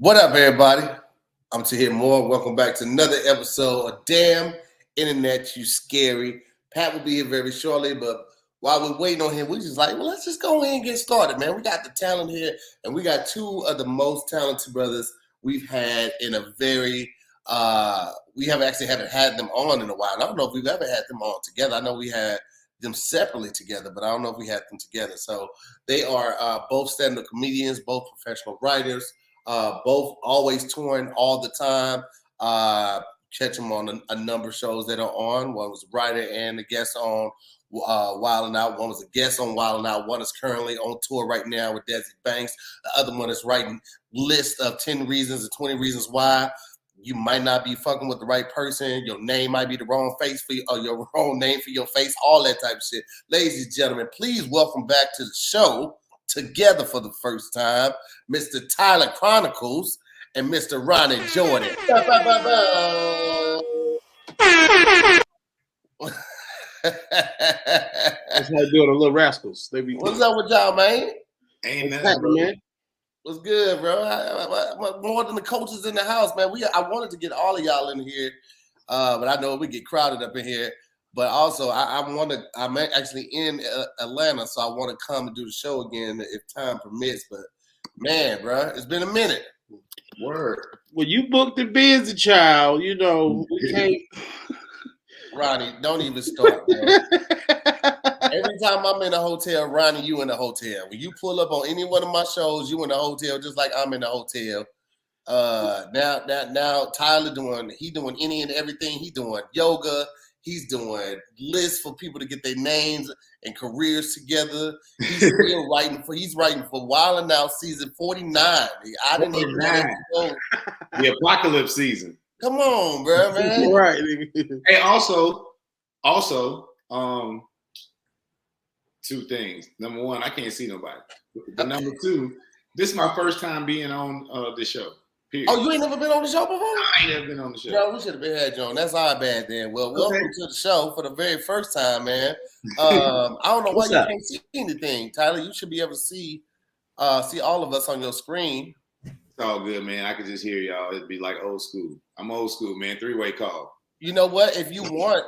What up, everybody? I'm Tahir Moore. Welcome back to another episode of Damn Internet You Scary. Pat will be here very shortly, but while we're waiting on him, we just like, well, let's just go ahead and get started, man. We got the talent here, and we got two of the most talented brothers we've had in a very we haven't had them on in a while. I don't know if we've ever had them on together. I know we had them separately together, but I don't know if we had them together. So they are both stand-up comedians, both professional writers. Both always touring all the time. Catch them on a number of shows that are on. One was a writer and a guest on Wild 'N Out. One was a guest on Wild 'N Out. One is currently on tour right now with Desi Banks. The other one is writing list of 10 reasons or 20 reasons why you might not be fucking with the right person. Your name might be the wrong face for you, or your wrong name for your face, all that type of shit. Ladies and gentlemen, please welcome back to the show, together for the first time, Mr. Tyler Chronicles and Mr. Ronnie Jordan. That's how I do it on Little Rascals. What's up with y'all, man? Ain't nothing, bro. Man. What's good, bro? More than the coaches in the house, man. I wanted to get all of y'all in here, but I know we get crowded up in here. But also, I'm actually in Atlanta, so I want to come and do the show again if time permits. But man, bro, it's been a minute. Word. Well, you booked the busy child, you know. We can't. Ronnie, don't even start, bro. Every time I'm in a hotel, Ronnie, you in a hotel. When you pull up on any one of my shows, you in a hotel, just like I'm in a hotel. Now Tyler doing any and everything. He doing yoga. He's doing lists for people to get their names and careers together. He's still writing for Wild 'N Out season 49. I didn't even know the apocalypse season. Come on, bro, man. Right. Hey, also, two things. Number one, I can't see nobody. But number two, this is my first time being on the show. Period. Oh, you ain't never been on the show before? I ain't never been on the show. Bro, we should have been had you on. That's our bad then. Well, welcome to the show for the very first time, man. I don't know why you can't see anything, Tyler. You should be able to see all of us on your screen. It's all good, man. I could just hear y'all. It'd be like old school. I'm old school, man. 3-way call. You know what? If you want,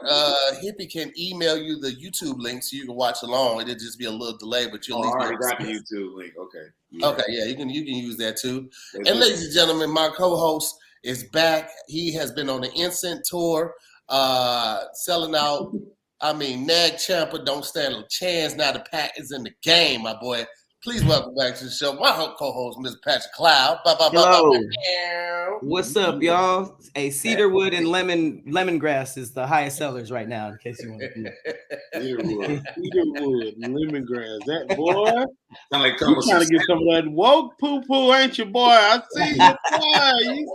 Hippie can email you the YouTube link so you can watch along. It'll just be a little delay, but you'll at least got the YouTube link. Okay. Yeah. Okay, yeah, you can use that too. And ladies and gentlemen, my co-host is back. He has been on the Instant tour, selling out. I mean, Nag Champa don't stand a chance. Now the Pat is in the game, my boy. Please welcome back to the show my co-host, Ms. Patrick Cloud. Hello. What's up, y'all? Hey, cedarwood and lemongrass is the highest sellers right now, in case you want to know. Cedarwood, lemongrass. That boy. Like you trying to get some of that woke poo-poo, ain't you, boy? I see you, boy.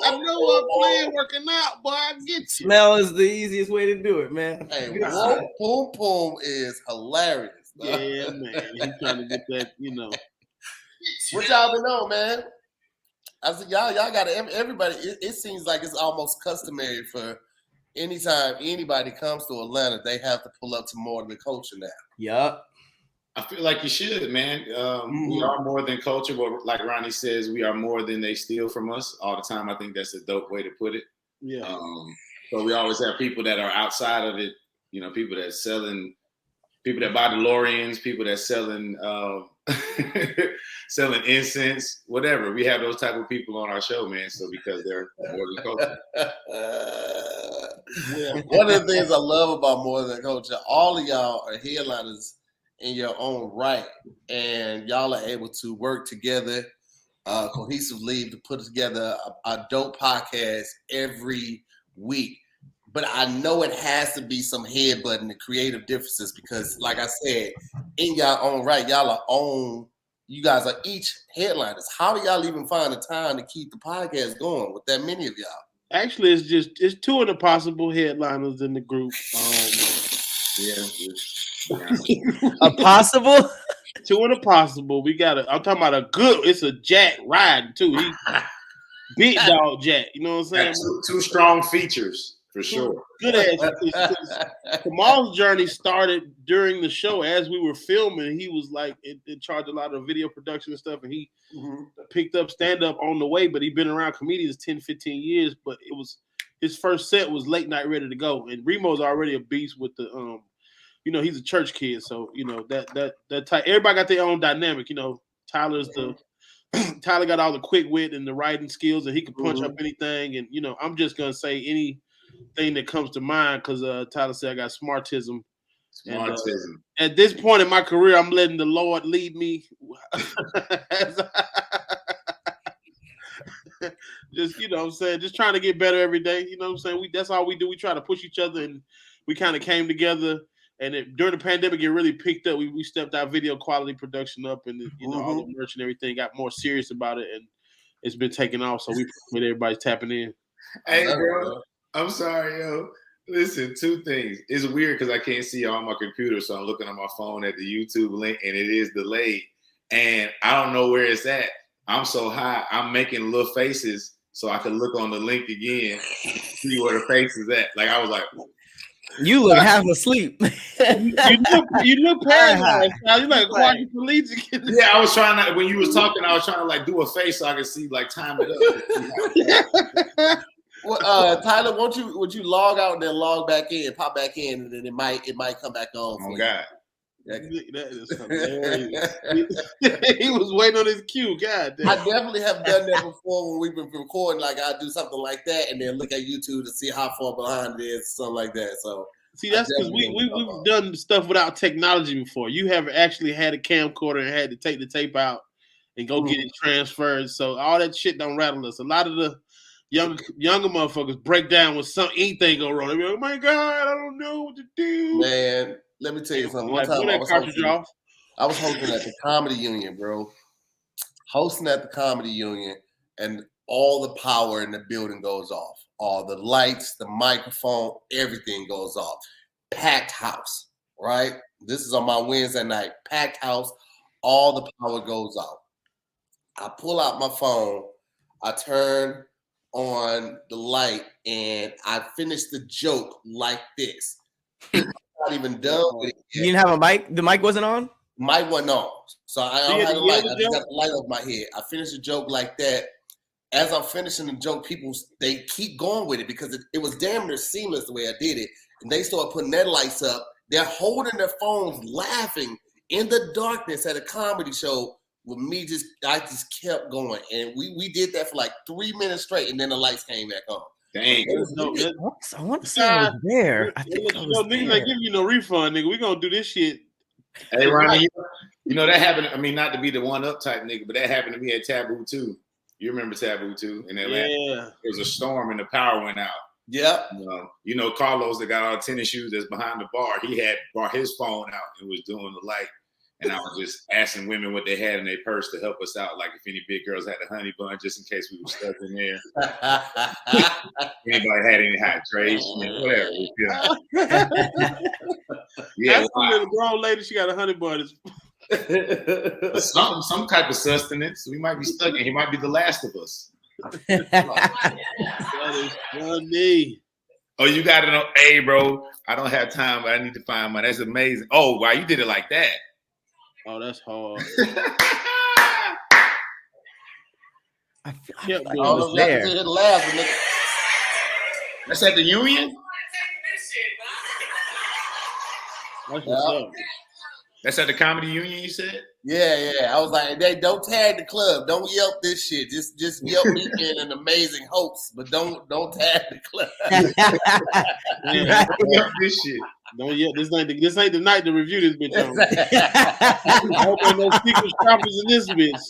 I know I'm playing, working out, boy. I get you. Smell is the easiest way to do it, man. Hey, woke poo-poo is hilarious. Yeah, man. He's trying to get that, you know. What y'all been on, man? I said, y'all got everybody. It seems like it's almost customary for anytime anybody comes to Atlanta, they have to pull up to More Than Culture now. Yup. I feel like you should, man. We are more than culture, but like Ronnie says, we are more than they steal from us all the time. I think that's a dope way to put it. Yeah. So we always have people that are outside of it. You know, people that selling. People that buy DeLoreans, people that selling selling incense, whatever. We have those type of people on our show, man. So because they're more than culture. One of the things I love about More Than Culture, all of y'all are headliners in your own right, and y'all are able to work together cohesively to put together a dope podcast every week. But I know it has to be some headbutting and creative differences because, like I said, in y'all own right, you guys are each headliners. How do y'all even find the time to keep the podcast going with that many of y'all? Actually, it's two of the possible headliners in the group. A possible? Two of the possible. I'm talking about it's a Jack riding too. He big dog Jack. You know what I'm saying? Two strong features. For sure. Good ass. Kamal's journey started during the show as we were filming. He was like in charge of a lot of video production and stuff, and he picked up stand-up on the way, but he'd been around comedians 10, 15 years, but it was his first set was late night ready to go. And Remo's already a beast with the he's a church kid, so that type. Everybody got their own dynamic. Tyler got all the quick wit and the writing skills, and he can punch up anything. And I'm just gonna say anything that comes to mind because Tyler said I got smartism. And, at this point in my career, I'm letting the Lord lead me. Just what I'm saying, just trying to get better every day. You know what I'm saying? That's all we do. We try to push each other, and we kind of came together. And during the pandemic, it really picked up. We stepped our video quality production up, and all the merch and everything got more serious about it, and it's been taking off. So we appreciate everybody's tapping in. Hey, bro, I'm sorry, yo. Listen, two things. It's weird because I can't see on my computer, so I'm looking on my phone at the YouTube link, and it is delayed, and I don't know where it's at. I'm so high, I'm making little faces so I can look on the link again, see where the face is at. Like I was like. You look half asleep. you look paralyzed. You like quadriplegic. Yeah, I was trying to. When you was talking, I was trying to like do a face so I could see like time it up. Well, Tyler, would you log out and then log back in, pop back in, and then it might come back on. Oh God. That is hilarious. He was waiting on his cue. God damn. I definitely have done that before when we've been recording. Like I do something like that, and then look at YouTube to see how far behind it is, something like that. So see, that's because we've done stuff without technology before. You have actually had a camcorder and had to take the tape out and go get it transferred. So all that shit don't rattle us. A lot of the younger motherfuckers break down when anything go wrong. They be like, oh my God, I don't know what to do. Man. Let me tell you something. One time I was hosting at the Comedy Union, bro. Hosting at the Comedy Union, and all the power in the building goes off. All the lights, the microphone, everything goes off. Packed house, right? This is on my Wednesday night. Packed house, all the power goes off. I pull out my phone, I turn on the light, and I finish the joke like this. Not even done with it yet. You didn't have a mic? The mic wasn't on? Mic wasn't on. So I don't have the light. I just got the light off my head. I finished the joke like that. As I'm finishing the joke, people, they keep going with it because it was damn near seamless the way I did it. And they start putting their lights up. They're holding their phones, laughing in the darkness at a comedy show with me. I just kept going. And we did that for like 3 minutes straight. And then the lights came back on. Dang. I want to say I was there. I think I was there. Niggas ain't giving you no refund, nigga. We gonna do this shit. Hey, Ronnie, that happened. I mean, not to be the one up type nigga, but that happened to me at Taboo too. You remember Taboo too in Atlanta? Yeah. There was a storm and the power went out. Yep. Carlos that got all the tennis shoes that's behind the bar. He had brought his phone out and was doing the light. And I was just asking women what they had in their purse to help us out. Like if any big girls had a honey bun, just in case we were stuck in there. Anybody had any hydration, whatever. Yeah. That's a little grown lady, she got a honey bun. Some type of sustenance. We might be stuck in. He might be the last of us. That is funny. Oh, you got it on. Hey, bro, I don't have time, but I need to find mine. That's amazing. Oh, wow, you did it like that. Oh, that's hard. I feel like I was there. That's at the Union? That's what's up. That's at the Comedy Union, you said? Yeah. I was like, they don't tag the club. Don't Yelp this shit. Just Yelp me being an amazing host, but don't tag the club. Yelp this shit. Don't Yelp. This ain't the night to review this bitch on. I hope ain't no secret shoppers in this bitch.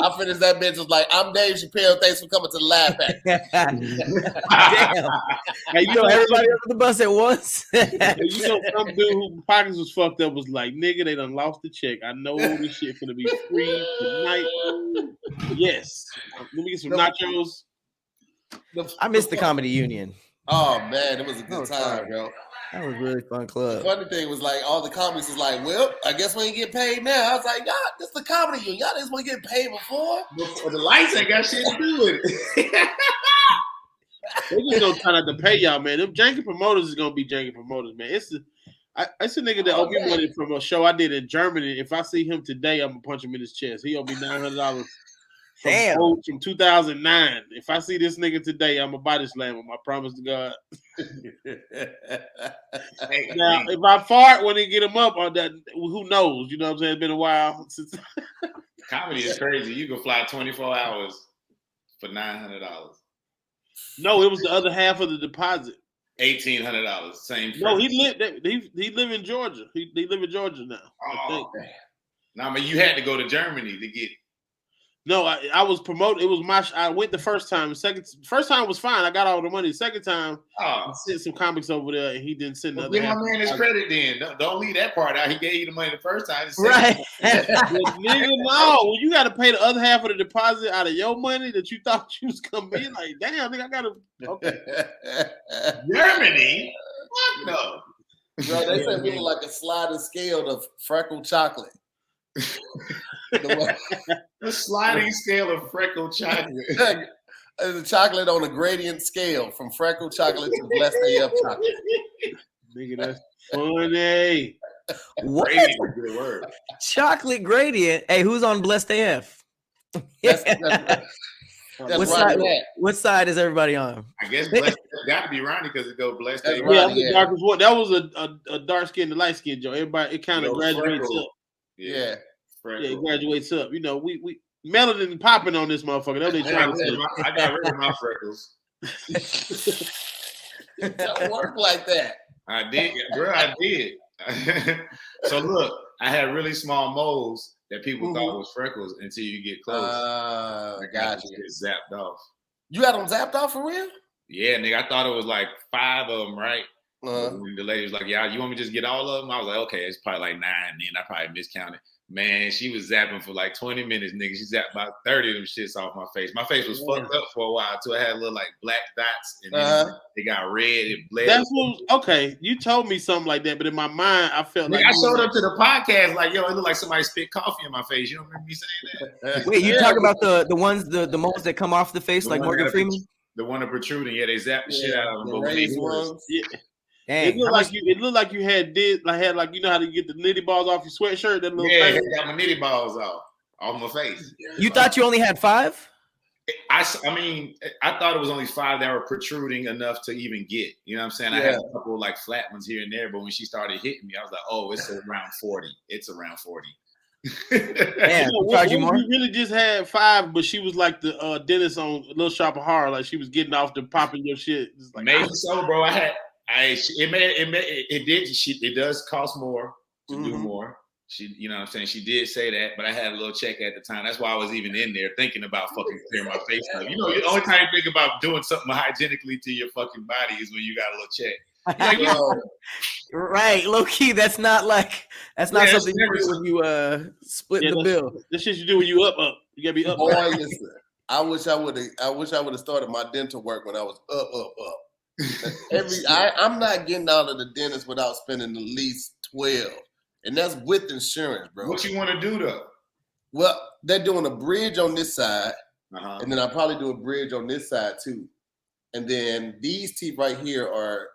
I finished that bitch was like, I'm Dave Chappelle. Thanks for coming to the Laugh Pack. Damn. Hey, everybody under the bus at once. Some dude whose pockets was fucked up was like, nigga, they done lost the check. I know this shit finna be free tonight. Yes. Let me get some nachos. I missed the Comedy Union. Oh man, it was a good time, bro. That was a really fun club. The funny thing was like all the comics was like, well, I guess we ain't get paid now. I was like, y'all, this the Comedy Union. Y'all just want to get paid before. The lights ain't got shit to do with it. They just gonna try not to pay y'all, man. Them janky promoters is gonna be janky promoters, man. It's a nigga that owe me money from a show I did in Germany. If I see him today, I'm gonna punch him in his chest. He owe me $900 from 2009. If I see this nigga today, I'm gonna body slam him. I promise to God. Now, if I fart when they get him up, or that, who knows? You know what I'm saying? It's been a while since. Comedy is crazy. You can fly 24 hours for $900. No, it was the other half of the deposit. $1,800. Same. No, he live in Georgia. He live in Georgia now. Oh, no, I mean you had to go to Germany to get. No, I was promoted. It was I went the first time. First time was fine. I got all the money. The second time, I sent some comics over there, and he didn't send nothing. Give my man his credit then. Don't leave that part out. He gave you the money the first time. Right. Nigga, no. You got to pay the other half of the deposit out of your money that you thought you was coming in. Like, damn, nigga, I got to. Okay. Germany? What no? Bro, they said we were like a sliding scale of freckled chocolate. The sliding scale of freckled chocolate. The chocolate on a gradient scale from freckled chocolate to blessed AF chocolate. Nigga, that's funny. What? Gradient is a good word. Chocolate gradient. Hey, who's on blessed AF? What side is everybody on? I guess blessed got to be Ronnie because it go blessed. Yeah, the darkest one. That was a dark skin to light skin, Joe. Everybody, it kind of graduates up. Yeah. Yeah, it graduates up. You know, we melanin popping on this motherfucker. That's what they trying to say. I got rid of my freckles. It don't work like that. I did, bro. I did. So look, I had really small moles that people thought was freckles until you get close. I got you. Get zapped off. You had them zapped off for real? Yeah, nigga. I thought it was like 5 of them, right? The lady was like, "Yeah, you want me to just get all of them?" I was like, "Okay, it's probably like 9." Then I probably miscounted. Man, she was zapping for like 20 minutes, nigga. She zapped about 30 of them shits off my face. My face was fucked up for a while too. I had little like black dots, and then they got red. It bled. That's what. Okay, you told me something like that, but in my mind, I felt like I showed up to the podcast like, yo, it looked like somebody spit coffee in my face. You don't remember me saying that? Wait, you talking about the ones, the moles that come off the face like Morgan Freeman? The one that protruding, yeah, they zapped the shit out of them. Dang, it looked like you had you know how to get the nitty balls off your sweatshirt. That little I got my nitty balls off my face. You thought you only had 5? I mean, I thought it was only 5 that were protruding enough to even get. You know what I'm saying? I had a couple of like flat ones here and there, but when she started hitting me, I was like, oh, it's around 40. It's around 40. Man, you really just had 5, but she was like the dentist on Little Shop of Horror, like she was getting off the popping your shit. Like, maybe so, bro. It does cost more to do more. She, you know what I'm saying? She did say that, but I had a little check at the time. That's why I was even in there thinking about fucking clearing my face up. You know, the only time you think about doing something hygienically to your fucking body is when you got a little check. Like, right, low key. That's not something you do when you split the bill. This shit you do when you up. You gotta be up. Boy, listen, I wish I would have started my dental work when I was up. I'm not getting out of the dentist without spending at least 12, and that's with insurance, bro. What you want to do though? Well, they're doing a bridge on this side, and then I'll probably do a bridge on this side too. And then these teeth right here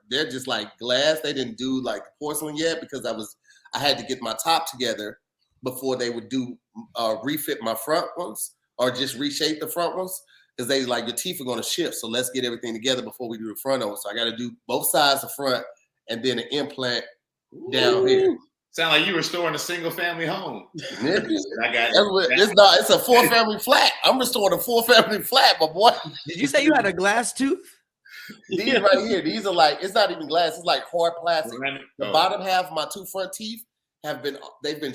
they're just like glass. They didn't do like porcelain yet because I had to get my top together before they would do refit my front ones or just reshape the front ones. Because they like your teeth are going to shift, so let's get everything together before we do the front of it. So I got to do both sides of front and then an implant down here. Sound like you restoring a single family home. I got it's a 4-family flat. I'm restoring a 4-family flat, my boy. Did you say you had a glass tooth? These right here, these are like, it's not even glass, it's like hard plastic. The bottom half of my 2 front teeth they've been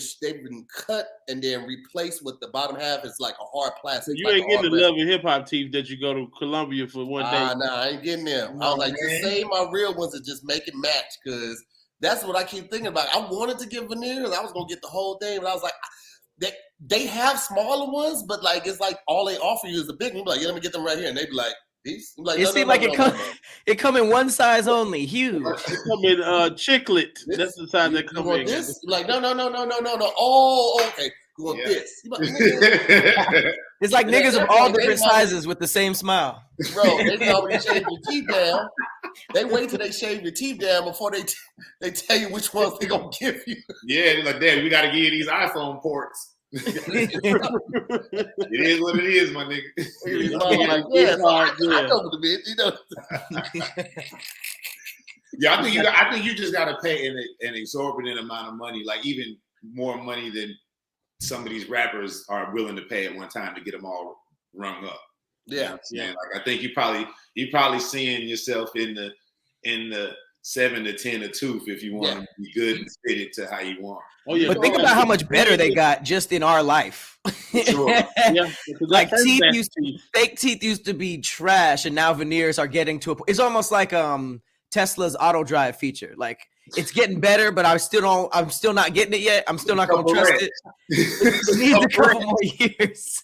cut and then replaced with the bottom half is like a hard plastic. So you ain't getting the Love and Hip Hop teeth that you go to Columbia for one day. Nah, I ain't getting them. I was like, just save my real ones and just make it match, because that's what I keep thinking about. I wanted to get veneers. I was gonna get the whole thing, but I was like, they have smaller ones, but like it's like all they offer you is the big one. Like, yeah, let me get them right here, and they be like, these. Like, it seems like it come in one size only, huge. It come in chiclet. That's the size that come in. This like no. Oh, okay. You want this? It's like niggas of all different sizes with the same smile. Bro, they already shaved your teeth down. They wait till they shave your teeth down before they tell you which ones they gonna give you. Yeah, they're like, Dad, we got to give you these iPhone ports. It is what it is, my nigga. I know what it is, you know. Yeah, I think you just got to pay an exorbitant amount of money, like even more money than some of these rappers are willing to pay at one time to get them all rung up. Yeah, you know like I think you probably seeing yourself in the 7 to 10 a tooth if you want to be good and fit it to how you want. Oh yeah, but think about how much better they got just in our life. Sure. Yeah, like fake teeth used to be trash, and now veneers are getting to a. It's almost like Tesla's auto drive feature. Like it's getting better, but I'm still not getting it yet. I'm still not going to trust it. It needs a couple more years.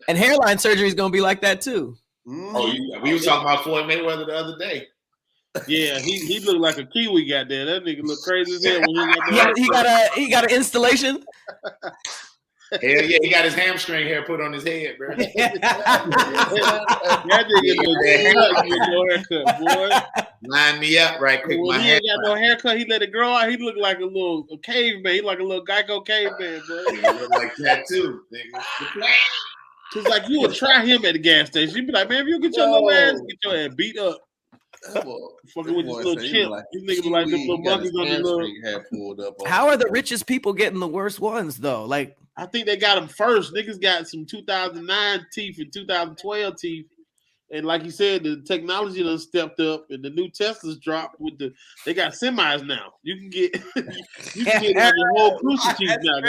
And hairline surgery is going to be like that too. Oh, we were talking about Floyd Mayweather the other day. Yeah, he looked like a Kiwi goddamn. That nigga look crazy as hell when he got an installation. Hell yeah, he got his hamstring hair put on his head, bro. That nigga look no haircut, boy. Line me up right quick. When he ain't got no haircut, he let it grow out. He look like a caveman. He like a little Geico caveman, bro. He look like that too, nigga. It's like you would try him at the gas station. You'd be like, man, if you get your little ass, get your ass beat up. Fucking with this little chip. These niggas be like them little monkeys on the little. How are the richest people getting the worst ones though? Like I think they got them first. Niggas got some 2009 teeth and 2012 teeth. And like you said, the technology done stepped up and the new Teslas dropped they got semis now. You can get the whole crucial teeth now.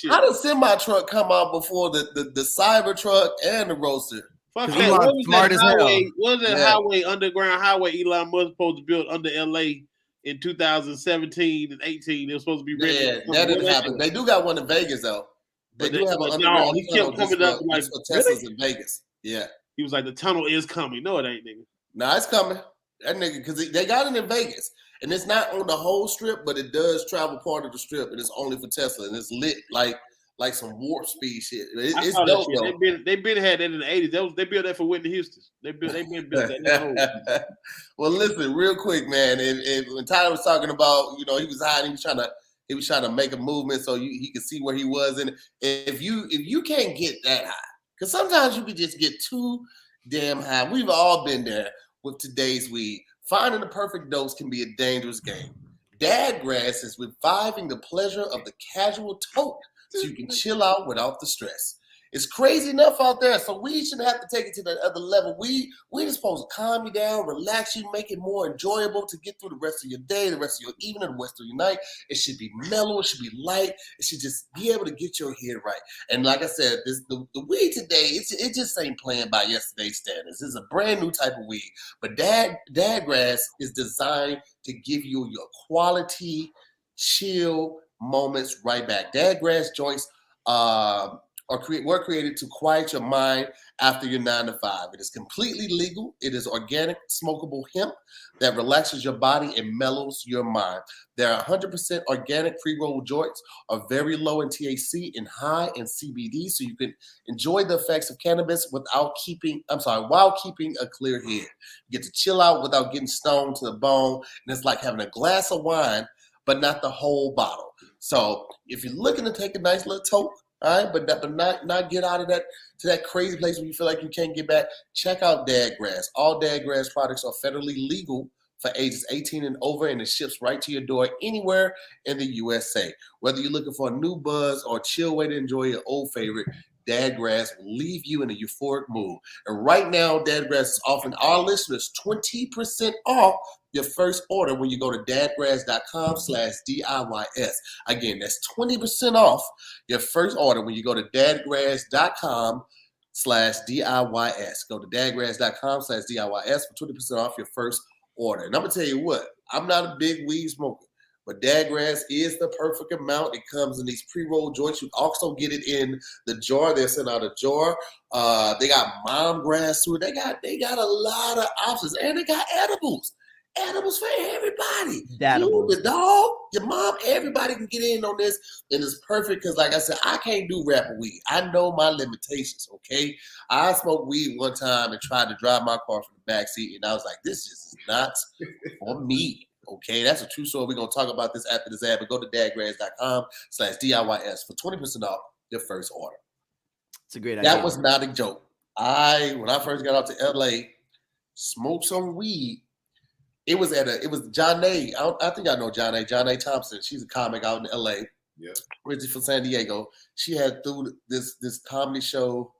How does semi truck come out before the Cyber truck and the Roadster? Fuck that. What was smart that highway? What was that underground highway Elon Musk supposed to build under LA in 2017 and 18? It was supposed to be ready. Yeah, that didn't happen. They do got one in Vegas though. They do have an underground. No, he kept coming up like Tesla's in Vegas. Yeah. He was like, the tunnel is coming. No, it ain't, nigga. Nah, it's coming. That nigga, because they got it in Vegas. And it's not on the whole strip, but it does travel part of the strip. And it's only for Tesla. And it's lit like some warp speed shit. It's dope, though. They been had that in the 80s. They built that for Whitney Houston. They been built that. Well, listen, real quick, man. When Tyler was talking about, he was hiding, he was trying to make a movement so he could see where he was. And if you can't get that high, because sometimes you can just get too damn high. We've all been there with today's weed. Finding the perfect dose can be a dangerous game. Dadgrass is reviving the pleasure of the casual toke so you can chill out without the stress. It's crazy enough out there, so we shouldn't have to take it to the other level. We just supposed to calm you down, relax you, make it more enjoyable to get through the rest of your day, the rest of your evening, the rest of your night. It should be mellow, it should be light, it should just be able to get your head right. And like I said, the weed today, it just ain't playing by yesterday's standards. It's a brand new type of weed. But Dadgrass is designed to give you your quality, chill moments right back. Dadgrass joints were created to quiet your mind after your 9 to 5. It is completely legal. It is organic, smokable hemp that relaxes your body and mellows your mind. They're 100% organic pre-roll joints, are very low in THC and high in CBD, so you can enjoy the effects of cannabis while keeping a clear head. You get to chill out without getting stoned to the bone, and it's like having a glass of wine, but not the whole bottle. So if you're looking to take a nice little toke, all right, but not get out of that crazy place where you feel like you can't get back. Check out Dadgrass. All Dadgrass products are federally legal for ages 18 and over, and it ships right to your door anywhere in the USA. Whether you're looking for a new buzz or a chill way to enjoy your old favorite, Dadgrass will leave you in a euphoric mood. And right now, Dadgrass is offering our listeners 20% off your first order when you go to dadgrass.com/DIYS. Again, that's 20% off your first order when you go to dadgrass.com/DIYS. Go to dadgrass.com/DIYS for 20% off your first order. And I'm going to tell you what, I'm not a big weed smoker, but Dadgrass is the perfect amount. It comes in these pre-roll joints. You also get it in the jar. They're sent out a jar. They got mom grass to it. They got a lot of options, and they got edibles. Edibles for everybody. Datables. You, the dog, your mom, everybody can get in on this. And it's perfect because, like I said, I can't do rapper weed. I know my limitations, okay? I smoked weed one time and tried to drive my car from the backseat, and I was like, this just is not for me. Okay, that's a true story. We're going to talk about this after this ad, but go to dadgrads.com/DIYS for 20% off your first order. It's a great idea. That was not a joke. When I first got out to LA, smoked some weed. It was John A. I think I know John A. John A. Thompson. She's a comic out in LA. Yeah. Originally from San Diego. She had through this comedy show,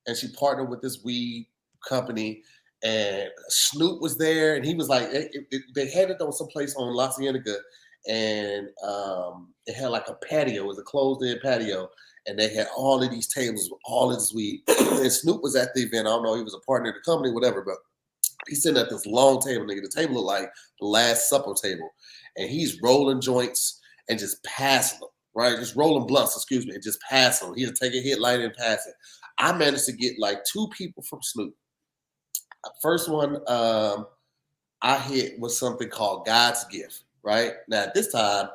and she partnered with this weed company. And Snoop was there, and he was like, they had it on some place on La Cienega, and it had like a patio. It was a closed-in patio, and they had all of these tables with all of this weed. And Snoop was at the event. I don't know, he was a partner of the company, whatever, but he's sitting at this long table, nigga. The table looked like the Last Supper table. And he's rolling joints and just passing them, right? Just rolling blunts, and just passing them. He'll take a hit, light it, and pass it. I managed to get like 2 people from Snoop. First one I hit was something called God's Gift, right? Now, at this time,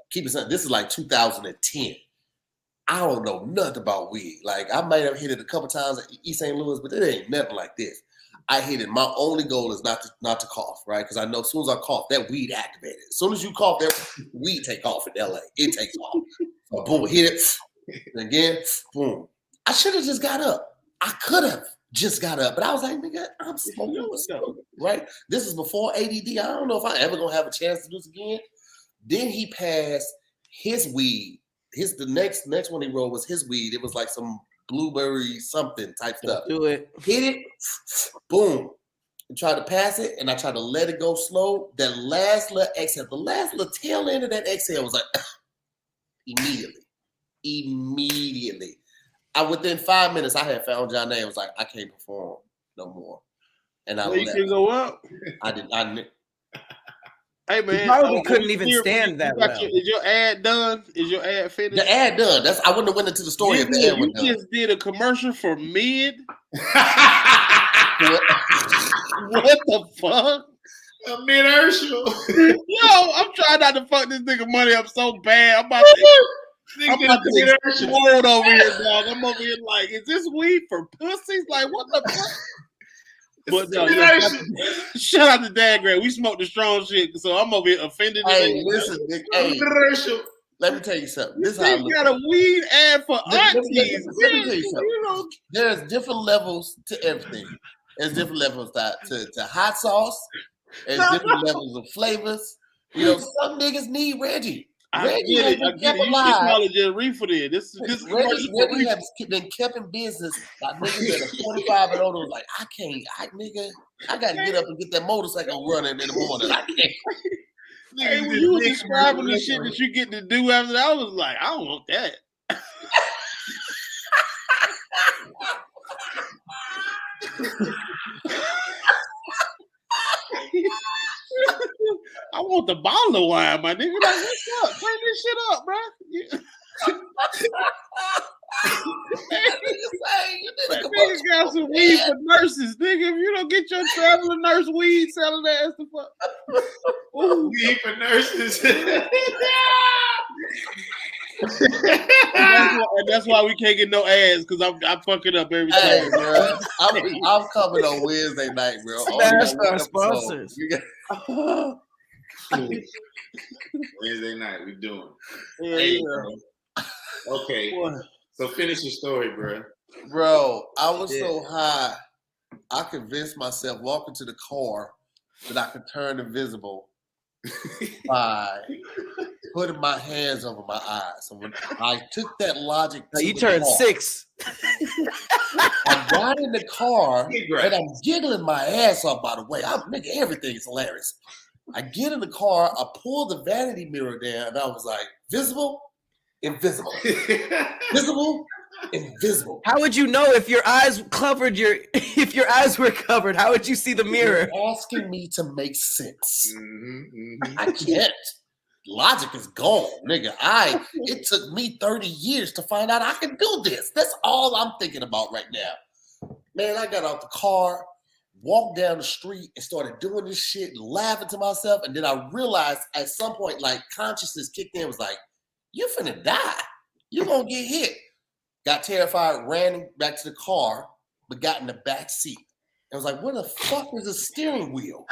keep it simple, this is like 2010. I don't know nothing about weed. Like, I might have hit it a couple times at East St. Louis, but it ain't nothing like this. I hit it. My only goal is not to cough, right? Because I know as soon as I cough, that weed activated. As soon as you cough, that weed take off in LA. It takes off. So boom, hit it. And again, boom. I should have just got up. I could have just got up, but I was like, nigga, I'm smoking with Snoop, right? This is before ADD. I don't know if I ever gonna have a chance to do this again. Then he passed his weed. The next one he rolled was his weed. It was like some blueberry something type stuff. Do it. Hit it, boom. And try to pass it, and I tried to let it go slow. That last little exhale, the last little tail end of that exhale was like immediately. Within 5 minutes, I had found John A. I was like, I can't perform no more. And I you can go up. I didn't. Hey man, you probably couldn't even stand that well. Is your ad done? Is your ad finished? The ad done. I wouldn't have went into the story if the ad was done. You just did a commercial for Mid. What the fuck? A Mid Herschel. Yo, I'm trying not to fuck this nigga money up so bad. I'm about to explode over here, dog. I'm over here like, is this weed for pussies? Like, what the fuck? But no, shout out to Dad Grant. We smoked the strong shit, so I'm over here offended. Hey, listen, Nick, let me tell you something. This how got a weed ad for aunties. Let me tell you something. There's different levels to everything. There's different levels to hot sauce. There's different levels of flavors. You know, some niggas need Reggie. I get it. You should probably just reefer there. This Reggie has been kept in business by niggas that are 45 and older. Like, I got to get up and get that motorcycle running in the morning. I can't. Hey, when you were describing the shit that you get to do after that, I was like, I don't want that. I want the bottle of wine, my nigga. Like, what's up? Turn this shit up, bro. Nigga got some weed for nurses, nigga. If you don't get your traveling nurse weed, selling that ass the fuck. Weed for nurses. And that's why we can't get no ads, because I fuck it up every time. Hey, bro, I'm coming on Wednesday night, bro. Smash our sponsors. Wednesday night, we doing. Yeah. Okay. So finish your story, bro. Bro, I was so high, I convinced myself walking to the car that I could turn invisible by putting my hands over my eyes. So when I took that logic to you turned car, 6. I got in the car and I'm giggling my ass off, by the way. Nigga, everything is hilarious. I get in the car, I pull the vanity mirror down, and I was like, visible, invisible. Visible, invisible. How would you know if your eyes if your eyes were covered? How would you see the mirror? You're asking me to make sense. I can't. Logic is gone, nigga. It took me 30 years to find out I can do this. That's all I'm thinking about right now. Man, I got out the car, walked down the street and started doing this shit, laughing to myself. And then I realized at some point, like consciousness kicked in, was like, you finna die. You're gonna get hit. Got terrified, ran back to the car, but got in the back seat. I was like, where the fuck is the steering wheel?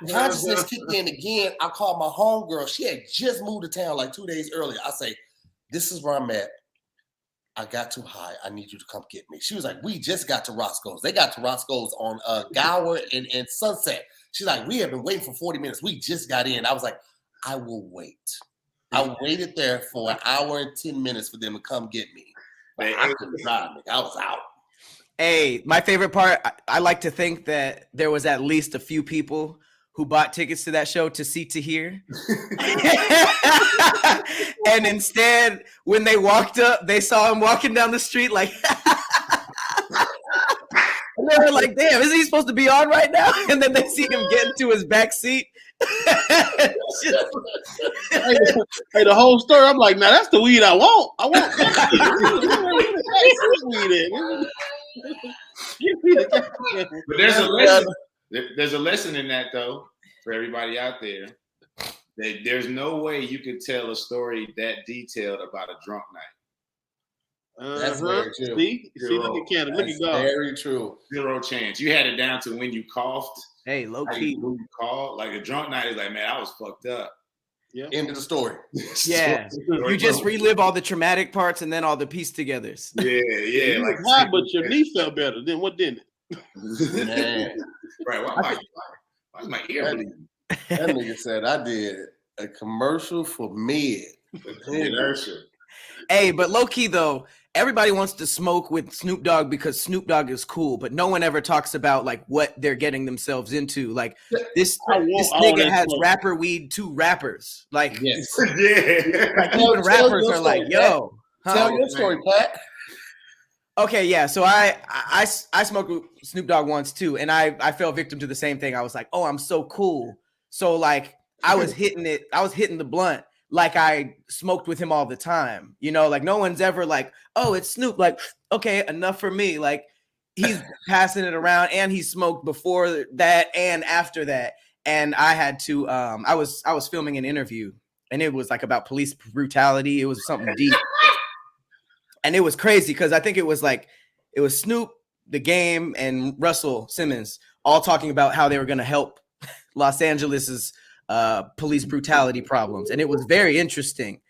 Consciousness kicked in again. I called my homegirl. She had just moved to town like 2 days earlier. I say, this is where I'm at. I got too high. I need you to come get me. She was like, we just got to Roscoe's. They got to Roscoe's on Gower and Sunset. She's like, we have been waiting for 40 minutes. We just got in. I was like, I will wait. I waited there for an hour and 10 minutes for them to come get me. But I couldn't drive, nigga. I was out. Hey, my favorite part, I like to think that there was at least a few people who bought tickets to that show to see Tahir. And instead, when they walked up, they saw him walking down the street like, and they were like, damn, isn't he supposed to be on right now? And then they see him get into his back seat. Hey, the whole story, I'm like, now that's the weed I want. I want that. But there's a lesson. There's a lesson in that, though, for everybody out there. That there's no way you could tell a story that detailed about a drunk night. That's very true. See, look at Canada. Look at God. Very true. Zero chance. You had it down to when you coughed. Hey, low key. When you called, like a drunk night is like, man, I was fucked up. Yeah. End of the story. Yeah. You just relive all the traumatic parts and then all the piece togethers. Yeah. Like, why? But your knee felt better. Then what didn't it? Man. Right. Why is my ear bleeding? That nigga said I did a commercial for Med. Inertia. Hey, but low key though, everybody wants to smoke with Snoop Dogg because Snoop Dogg is cool, but no one ever talks about like what they're getting themselves into. Like this nigga has rapper weed to rappers. Like, yes. Yeah. Like even rappers are like, yo. Tell your story, Pat. Okay, yeah. So I smoked with Snoop Dogg once too, and I fell victim to the same thing. I was like, oh, I'm so cool. So like I was hitting the blunt like I smoked with him all the time. You know, like no one's ever like, oh, it's Snoop. Like, okay, enough for me. Like he's passing it around, and he smoked before that and after that. And I had to I was filming an interview, and it was like about police brutality. It was something deep. And it was crazy because I think it was Snoop, The Game, and Russell Simmons all talking about how they were going to help Los Angeles's police brutality problems. And it was very interesting.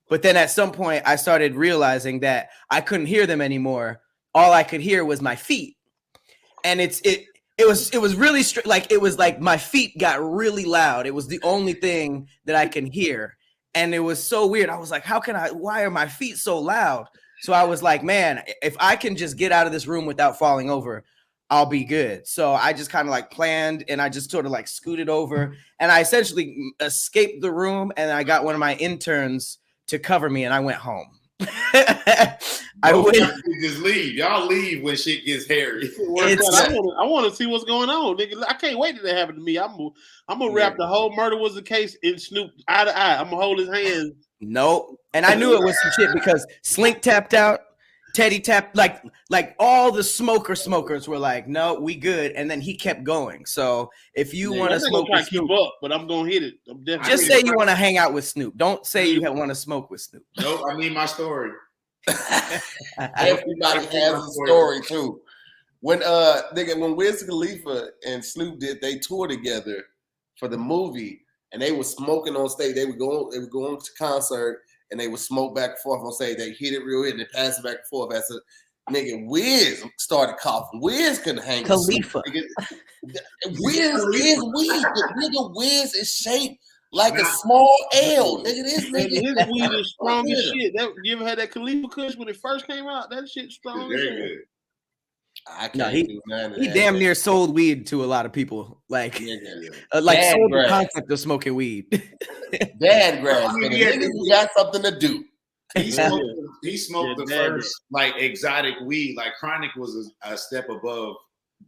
But then at some point I started realizing that I couldn't hear them anymore. All I could hear was my feet. And it was really like, it was like my feet got really loud. It was the only thing that I can hear. And it was so weird. I was like, why are my feet so loud? So I was like, man, if I can just get out of this room without falling over, I'll be good. So I just kind of like planned, and I just sort of like scooted over, and I essentially escaped the room, and I got one of my interns to cover me, and I went home. I just leave. Y'all leave when shit gets hairy. I want to see what's going on, nigga. I can't wait till that happen to me. I'm gonna wrap the whole murder was a case in Snoop eye to eye. I'm gonna hold his hand. Nope. And I knew it was some shit because Slink tapped out, Teddy tapped, like all the smokers were like, no, we good. And then he kept going. So if you want to smoke with Snoop, keep up, but I'm gonna hit it. Just say you want to hang out with Snoop. Don't say you want to smoke with Snoop. Nope, I need my story. Everybody has a story too. When Wiz Khalifa and Snoop they tour together for the movie, and they were smoking on stage. They were going to concert, and they would smoke back and forth on stage. They hit it real hit, and they pass it back and forth. As a nigga, Wiz started coughing. Wiz couldn't hang. Khalifa. Wiz is weed. Nigga, Wiz is shaped like a small L. Nigga, this nigga. His weed is strong as shit. You ever had that Khalifa Kush when it first came out? That shit strong as shit. I can't do none of he that. Damn near sold weed to a lot of people. Like, sold the concept of smoking weed. Dad grass. He got something to do. He smoked the first like exotic weed. Like Chronic was a step above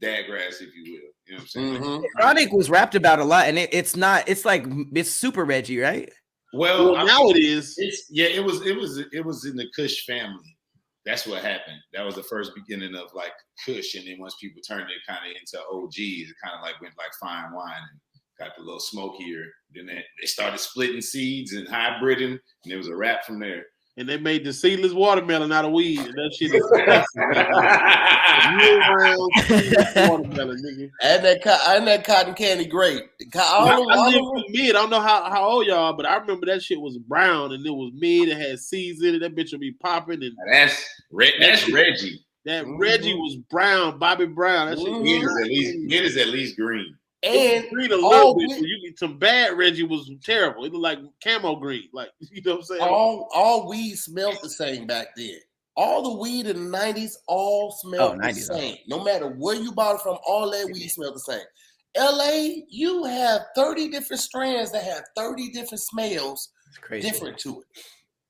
dad grass, if you will. You know what I'm saying? Mm-hmm. Chronic was rapped about a lot, and it's super Reggie, right? Well, now it is. It was in the Kush family. that's what happened. That was the first beginning of like Kush, and then once people turned it kind of into OGs, it kind of like went like fine wine and got the little smokier. Then they started splitting seeds and hybriding, and it was a wrap from there. And they made the seedless watermelon out of weed. And that shit is watermelon, nigga. And that cotton candy grape. I don't know how old y'all are, but I remember that shit was brown and it was mid. It had seeds in it. That bitch would be popping. And that's Reggie. That Reggie was brown, Bobby Brown. That shit mid is at least green. And green a little bit. So you get some bad Reggie was terrible. It looked like camo green. Like, you know what I'm saying? All weed smelled the same back then. All the weed in the 90s all smelled the same. No matter where you bought it from, all that weed smelled the same. LA, you have 30 different strands that have 30 different smells different to it.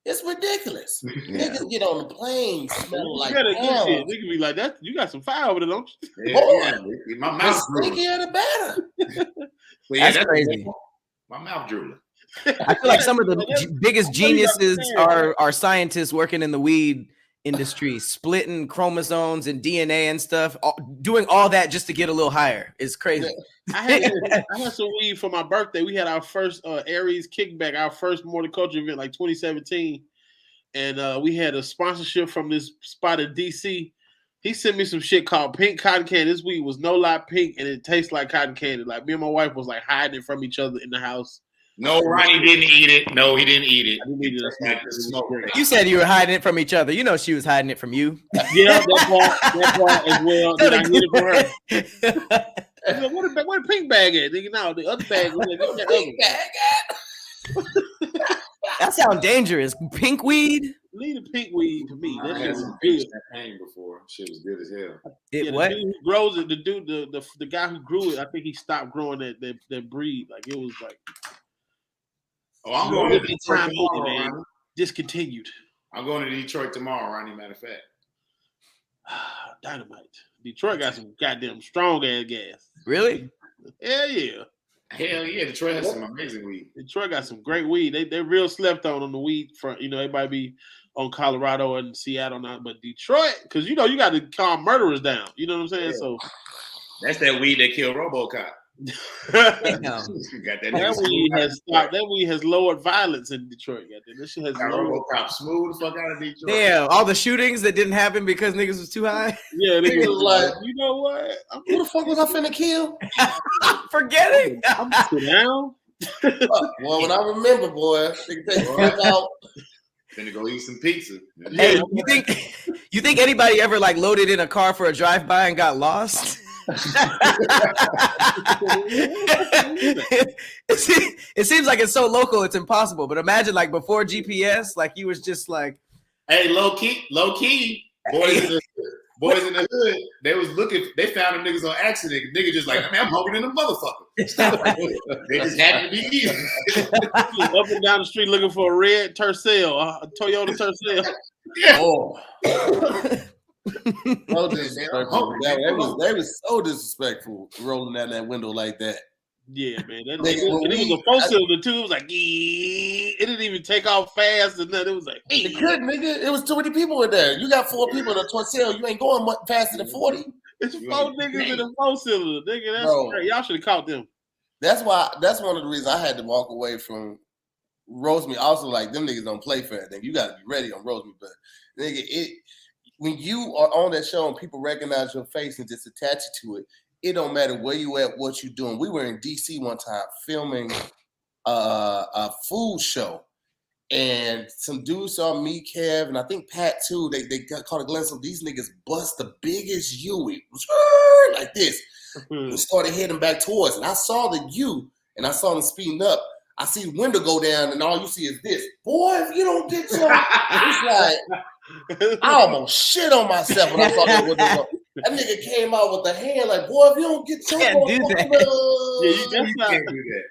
It's ridiculous. Niggas get on the plane smelling like hell. Niggas be like, that. You got some fire over there, don't you? Yeah, my mouth stinkier the better. That's crazy. My mouth drooling. I feel like some of the biggest geniuses are scientists working in the weed industry, splitting chromosomes and DNA and stuff, doing all that just to get a little higher. It's crazy. I had some weed for my birthday. We had our first Aries kickback, our first Multicultural event, like 2017, and we had a sponsorship from this spot in DC. He sent me some shit called pink cotton candy. This weed was no lie pink, and it tastes like cotton candy. Like, me and my wife was like hiding it from each other in the house. No, Ronnie didn't eat it. No, he didn't eat it. I didn't eat it. You said you were hiding it from each other. You know she was hiding it from you. Yeah, that part as well. Did I hid it from her? Like, where the pink bag at? Nigga, no, the other bag was like, that pink bag at? That sounds dangerous. Pink weed? Leave the pink weed to me. That I shit had was some good. champagne before. Shit was good as hell. What? The dude who grows it, the guy who grew it, I think he stopped growing that breed. Like, it was like, oh, I'm going to Detroit tomorrow, man. Discontinued. I'm going to Detroit tomorrow, Ronnie, matter of fact. Dynamite. Detroit got some goddamn strong ass gas. Really? Hell yeah. Hell yeah. Detroit has some amazing weed. Detroit got some great weed. They real slept on the weed front. You know, everybody be on Colorado and Seattle now, but Detroit, because you know you got to calm murderers down. You know what I'm saying? Yeah. So that's that weed that killed RoboCop. That weed has lowered violence in Detroit. This shit has RoboCop smooth the fuck out of Detroit. Yeah, all the shootings that didn't happen because niggas was too high. Yeah, niggas was like, you know what? Who the fuck was I finna kill? Forget it. I'm sit down. Well, when I remember, boy, nigga take the out. Finna go eat some pizza. Hey, you think anybody ever like loaded in a car for a drive-by and got lost? It seems like it's so local it's impossible, but imagine like before GPS, like you was just like, hey, low key boys in the hood, they found them niggas on accident. Nigga just like, man, I'm hungry than a motherfucker. Stop right here. They just happened to be eating. Up and down the street looking for a red Tercel, a Toyota Tercel. Yeah. Oh. So disrespectful. They was so disrespectful rolling down that window like that. Yeah, man. It was a four-cylinder too. It was like, it didn't even take off fast and nothing. It was like, it could, nigga. It was too many people in there. You got 4 people in a Tercel. You ain't going much faster than 40. It's 4 niggas in a four-cylinder, nigga. That's great. Y'all should have caught them. That's why. That's one of the reasons I had to walk away from roast meat. Also, like them niggas don't play fair. Then you got to be ready on roast meat, but nigga, when you are on that show and people recognize your face and just attach you to it, it don't matter where you at, what you doing. We were in DC one time filming a food show, and some dudes saw me, Kev, and I think Pat too. They caught a glimpse of these niggas bust the biggest U like this. And started heading back towards, and I saw the U, and I saw them speeding up. I see the window go down, and all you see is this. Boy, if you don't get your, it's like I almost shit on myself when I saw that window. That nigga came out with the hand like, boy, if you don't get your, can't do that. You can't do that.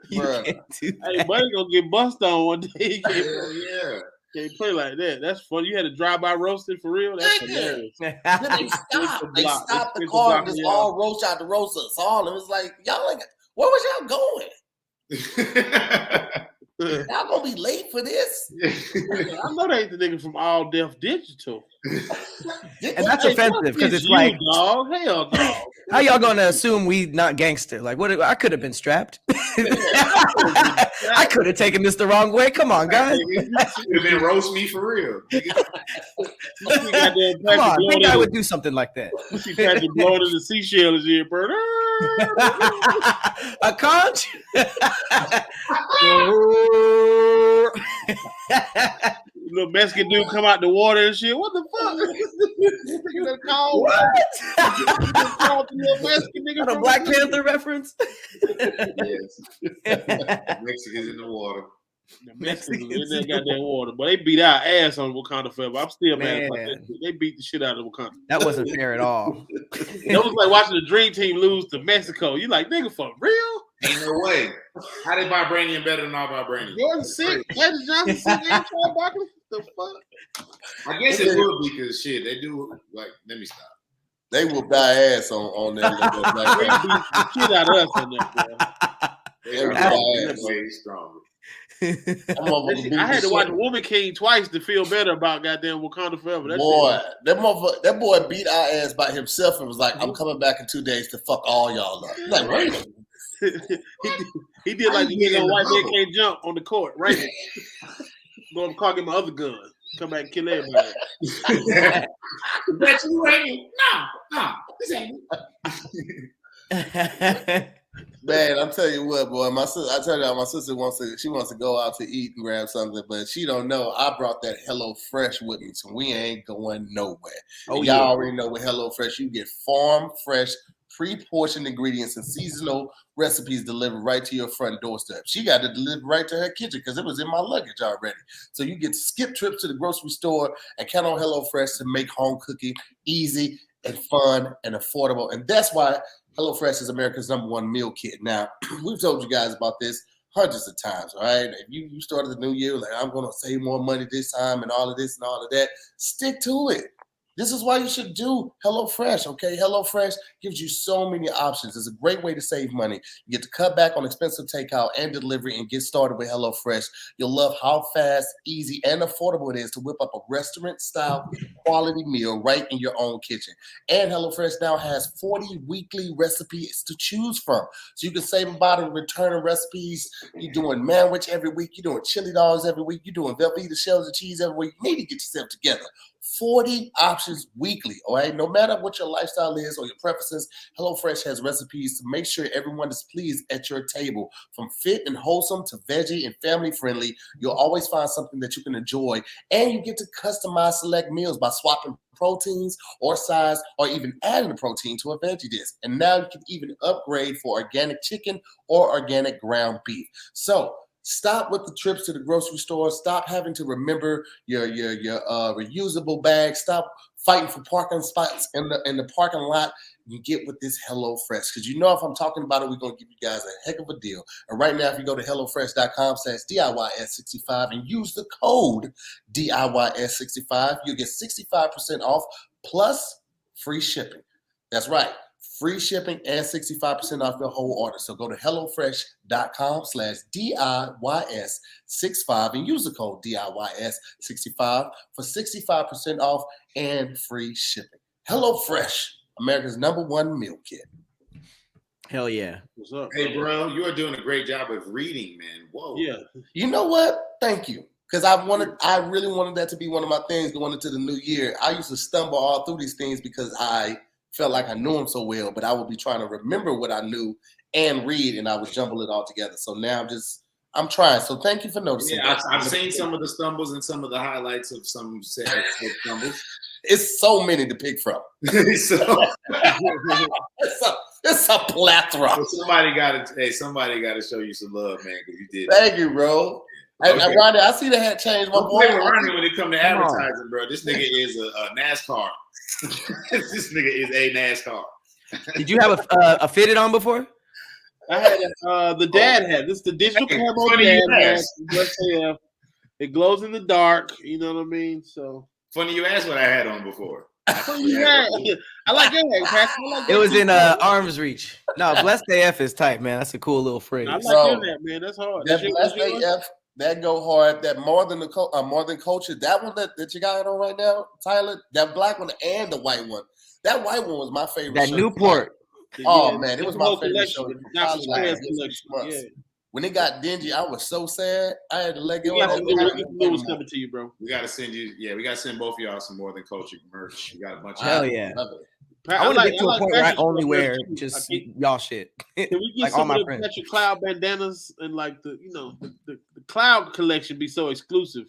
You can't do that. Hey, buddy, gonna get busted on one day. Yeah. Can't play like that. That's funny. You had to drive-by roasted for real. That's hilarious. Then they stopped. They stopped the car and just all roast out to roast us all. It was like, y'all like, where was y'all going? Y'all gonna be late for this. I know they ain't the nigga from All Deaf Digital. And that's offensive because it's like, dog. Hell no. How y'all gonna assume we not gangster? Like, what? I could have been strapped. I could have taken this the wrong way. Come on, guys. You've been roast me for real. Come on, think I would do something like that. You see Patrick blowing in the seashells here, bird. A conch. Little Mexican dude come out the water and shit. What the fuck? What a Black Panther reference? Yes. Mexicans in the water. The Mexicans in that goddamn water, but they beat our ass on Wakanda Forever. I'm still mad about that. They beat the shit out of Wakanda. That wasn't fair at all. It was like watching the Dream Team lose to Mexico. You like, nigga, for real? Ain't no way. How did vibranium better than our vibranium? Jordan sick. Magic Johnson sick. And Charles Barkley. The fuck? I guess it would be because shit. They do like. Let me stop. They will die ass on that. They beat the shit out of us on that, bro. They are way stronger. I had to watch Woman King twice to feel better about goddamn Wakanda Forever. That boy beat our ass by himself and was like, "I'm coming back in 2 days to fuck all y'all up." Like, right? he did like the nigga white man can't jump on the court, right? Go to car, get my other gun, come back and kill everybody. Bet you ain't. No, this ain't. Man, I'm telling you what, boy. My sister wants to go out to eat and grab something, but she don't know I brought that Hello Fresh with me, so we ain't going nowhere. Y'all already know with Hello Fresh, you get farm fresh, pre-portioned ingredients and seasonal recipes delivered right to your front doorstep. She got it delivered right to her kitchen because it was in my luggage already. So you get to skip trips to the grocery store and count on Hello Fresh to make home cooking easy and fun and affordable. And that's why HelloFresh is America's #1 meal kit. Now, we've told you guys about this hundreds of times, right? If you started the new year like, I'm going to save more money this time and all of this and all of that, stick to it. This is why you should do HelloFresh, okay? HelloFresh gives you so many options. It's a great way to save money. You get to cut back on expensive takeout and delivery and get started with HelloFresh. You'll love how fast, easy, and affordable it is to whip up a restaurant-style quality meal right in your own kitchen. And HelloFresh now has 40 weekly recipes to choose from. So you can save about and return recipes. You're doing manwich every week. You're doing chili dogs every week. You're doing Velveeta shells of cheese every week. You need to get yourself together. 40 options weekly, all right? No matter what your lifestyle is or your preferences, HelloFresh has recipes to make sure everyone is pleased at your table. From fit and wholesome to veggie and family friendly, you'll always find something that you can enjoy. And you get to customize select meals by swapping proteins or size or even adding a protein to a veggie dish. And now you can even upgrade for organic chicken or organic ground beef. So stop with the trips to the grocery store. Stop having to remember your reusable bags. Stop fighting for parking spots in the parking lot. You get with this HelloFresh, because you know if I'm talking about it, we're going to give you guys a heck of a deal. And right now, if you go to HelloFresh.com/DIYS65 and use the code DIYS65, you'll get 65% off plus free shipping. That's right. Free shipping and 65% off your whole order. So go to HelloFresh.com/DIYS65 and use the code DIYS65 for 65% off and free shipping. HelloFresh, America's #1 meal kit. Hell yeah. What's up? Hey, bro, you are doing a great job of reading, man. Whoa. Yeah. You know what? Thank you. Because I really wanted that to be one of my things going into the new year. I used to stumble all through these things because I felt like I knew them so well, but I would be trying to remember what I knew and read, and I would jumble it all together. So now I'm trying. So thank you for noticing. Yeah, I've seen some of the stumbles and some of the highlights of some set of stumbles. It's so many to pick from. It's a plethora. So somebody got to show you some love, man, because you did. Thank you, bro. Okay. Ronnie, I see the hat change. My boy, Ronnie, when it comes to advertising, bro, this nigga is a NASCAR. This nigga is a NASCAR. Did you have a fitted on before? I had the dad hat. This is the digital camo dad hat. It glows in the dark. You know what I mean? So funny you asked what I had on before. I like your hat, Patrick. It was in arm's reach. No, Blessed AF is tight, man. That's a cool little phrase. I like your hat, man. That's hard. That Blessed AF. That go hard. That more than culture. That one that you got on right now, Tyler. That black one and the white one. That white one was my favorite. That shirt. Newport. Oh man, it was my favorite collection. shirt. Not Like, collection. When it got dingy, I was so sad. I had to let go. We got some new coming to you, bro. We got to send you. Yeah, we got to send both of y'all some More Than Culture merch. We got a bunch. Hell yeah. I want to get to a point where I only wear just y'all shit. Can we get like some all my of the friends. Patrick Cloud bandanas and like the Cloud collection be so exclusive?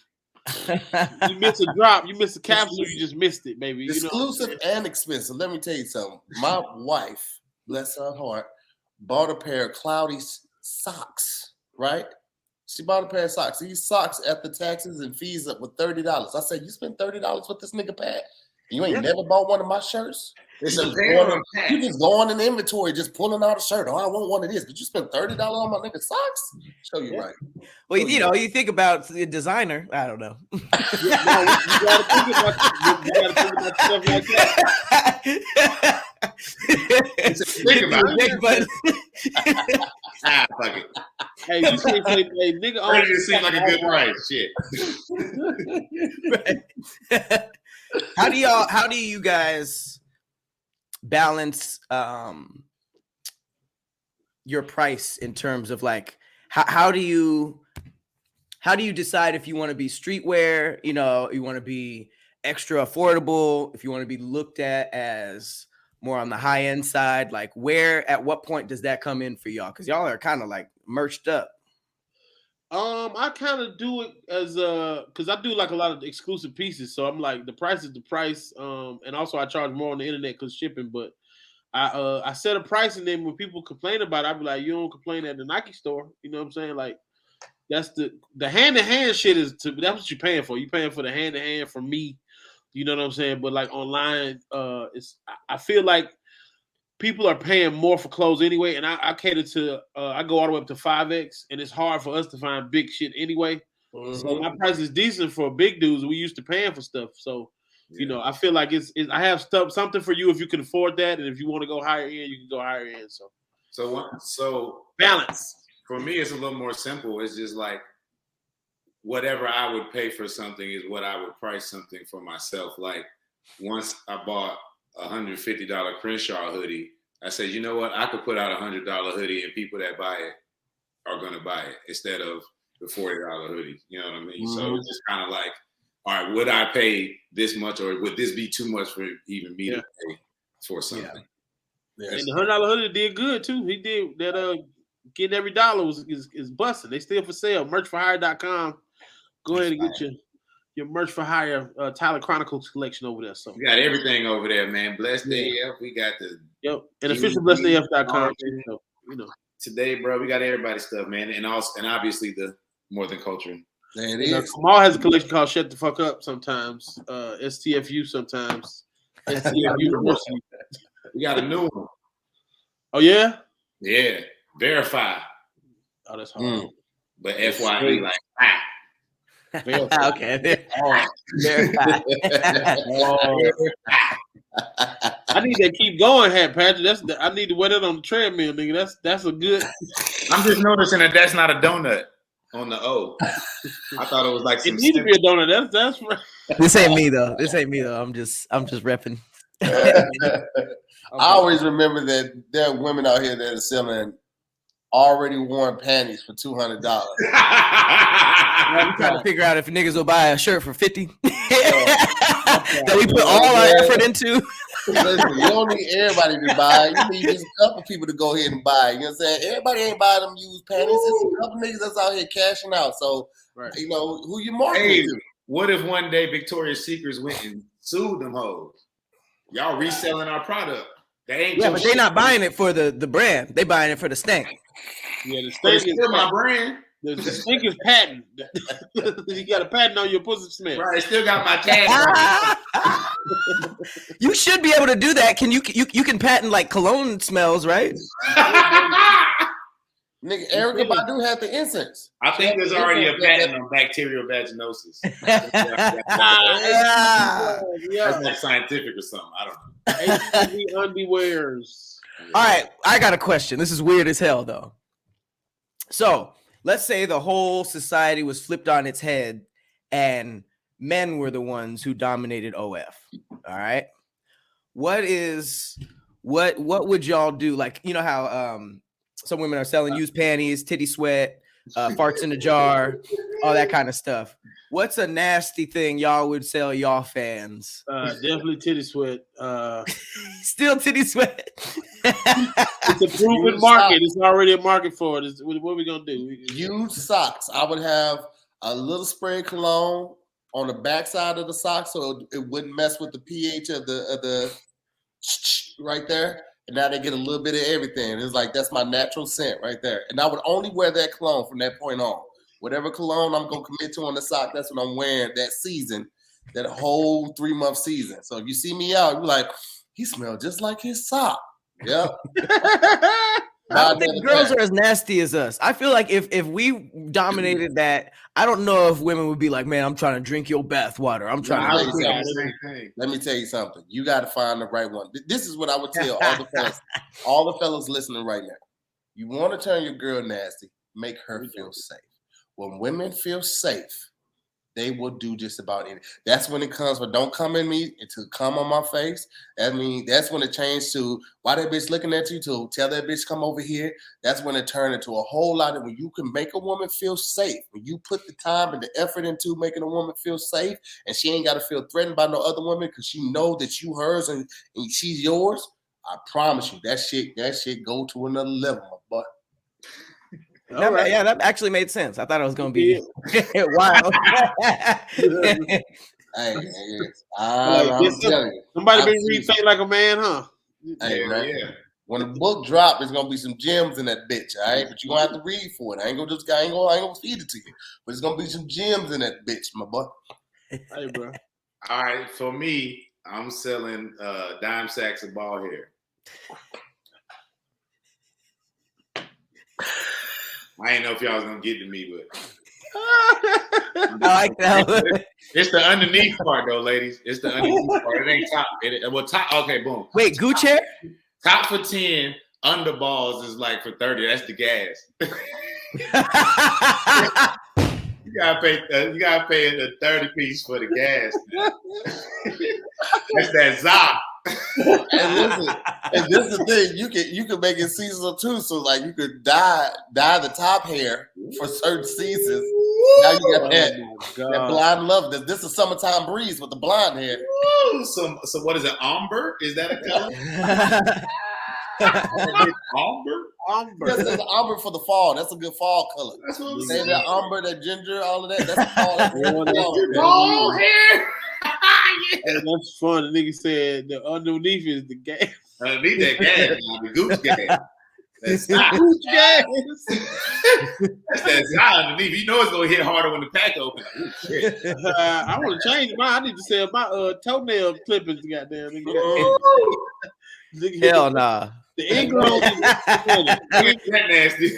You miss a drop, you miss a capsule, you just missed it, baby. Exclusive and expensive. Let me tell you something. My wife, bless her heart, bought a pair of Cloudy socks, right? She bought a pair of socks. These socks after taxes and fees up with $30. I said, you spent $30 with this nigga Pat? You ain't never bought one of my shirts? You just going in the inventory, just pulling out a shirt. Oh, I want one of this. But you spent $30 on my nigga socks? Show you right. Well, you think about the designer. I don't know. You gotta think about stuff like that. Think about it. Fuck it. Hey, you say, hey, nigga, already seems like a good price. Shit. How do you guys balance your price in terms of like how do you decide if you want to be streetwear, you want to be extra affordable, if you want to be looked at as more on the high end side, like at what point does that come in for y'all? Because y'all are kind of like merched up. I kind of do it as because I do like a lot of exclusive pieces, so I'm like the price is the price. And also I charge more on the internet because shipping, but I set a price, and then when people complain about it, I be like, you don't complain at the Nike store. You know what I'm saying? Like that's the hand-to-hand shit that's what you're paying for. You're paying for the hand-to-hand from me. You know what I'm saying? But like online, I feel like people are paying more for clothes anyway, and I cater to I go all the way up to 5X, and it's hard for us to find big shit anyway. Mm-hmm. So my price is decent for big dudes. We used to paying for stuff, so I feel like it's I have something for you if you can afford that, and if you want to go higher end, you can go higher end. So balance. For me, it's a little more simple. It's just like whatever I would pay for something is what I would price something for myself. Like once I bought $150 Crenshaw hoodie, I said, you know what? I could put out $100 hoodie, and people that buy it are going to buy it instead of the $40 hoodie. You know what I mean? Mm-hmm. So it's just kind of like, all right, would I pay this much, or would this be too much for even me to pay for something? Yeah. And the $100 hoodie did good too. He did that. Getting every dollar is busting. They still for sale. Merchforhire.com. Go ahead and get your merch for hire Tyler Chronicles collection over there. So we got everything over there, man. Blessed AF. We got the and official blessedaf.com. Today, bro, we got everybody's stuff, man, and obviously the More Than Culture. There it is. Kamal has a collection called Shut the Fuck Up sometimes. STFU sometimes. STFU University. We got a new one. Oh yeah? Yeah. Verify. Oh, that's hard. But FYE, like okay. Verify. I need that keep going hat, Patrick. I need to wear that on the treadmill, nigga. That's a good. I'm just noticing that's not a donut on the O. I thought it was like it need to be a donut. That's right. This ain't me though. I'm just repping. I always remember that there are women out here that are selling already worn panties for $200. I'm trying to figure out if niggas will buy a shirt for $50 that we put all our effort into. Listen, you don't need everybody to buy. You need just a couple people to go ahead and buy. You know what I'm saying? Everybody ain't buying them used panties. It's a couple niggas that's out here cashing out. So, who you marketing to? What if one day Victoria's Secrets went and sued them hoes? Y'all reselling our product. But they're not buying it for the brand. They buying it for the stank. Yeah, the stank is still my brand. The stink is patent. You got a patent on your pussy smell. Right, still got my tag. You should be able to do that. Can you can patent like cologne smells, right? Nigga, Erica Badu had the incense. I think there's already a patent on bacterial vaginosis. That's like scientific or something. I don't know. HPV underwears. All right, I got a question. This is weird as hell, though. So let's say the whole society was flipped on its head and men were the ones who dominated OF. All right. What would y'all do? Like, you know how some women are selling used panties, titty sweat, farts in a jar, all that kind of stuff. What's a nasty thing y'all would sell y'all fans? Definitely titty sweat. Still titty sweat. It's a proven market. It's already a market for it. What are we gonna do? Used socks. I would have a little spray cologne on the backside of the sock so it wouldn't mess with the pH of the right there. And now they get a little bit of everything. It's like that's my natural scent right there. And I would only wear that cologne from that point on. Whatever cologne I'm gonna commit to on the sock, that's what I'm wearing that season, that whole 3-month season. So if you see me out, you're like, he smells just like his sock. Yep. I don't think girls are as nasty as us. I feel like if we dominated that, I don't know if women would be like, man, I'm trying to drink your bath water. I'm trying to. Let me tell you something. You got to find the right one. This is what I would tell all the fellas listening right now. You want to turn your girl nasty, make her feel safe. When women feel safe, they will do just about anything. That's when it comes, but don't come in me to come on my face. I mean, that's when it changed to why that bitch looking at you to tell that bitch come over here. That's when it turned into a whole lot of when you can make a woman feel safe. When you put the time and the effort into making a woman feel safe and she ain't got to feel threatened by no other woman because she know that you hers and she's yours. I promise you that shit go to another level, my butt. Right. Yeah, that actually made sense. I thought it was going to be wild. Somebody been rethink like a man, huh? Hey, man. Yeah. When the book drop, there's gonna be some gems in that bitch, all right? But you gonna have to read for it. I ain't gonna feed it to you. But it's gonna be some gems in that bitch, my boy. Hey, bro. All right, for me, I'm selling dime sacks of ball hair. I ain't know if y'all was gonna get to me, but I like that. It's the underneath part, though, ladies. It's the underneath part. It ain't top. Top. Okay, boom. Wait, Gucci hair? Top for 10. Under balls is like for 30. That's the gas. You gotta pay the 30 piece for the gas. That's that za. And this is the thing, you can make it seasonal too. So like you could dye the top hair for certain seasons. Now you got that blonde love. This is summertime breeze with the blonde hair. Ooh, so what is it? Amber? Is that a color? Amber? Yes, there's amber for the fall. That's a good fall color. That's what I'm saying. That amber, that ginger, all of that. That's a fall. Ball hair. Hey, that's fun. The nigga said the underneath is the gas. Underneath that gas, the goose gas. That's not goose gas. That's that side underneath. You know it's gonna hit harder when the pack opens. Ooh, shit. I want to change mine. I need to sell my toenail clippings. Goddamn. Hell nah. The ingrown nasty.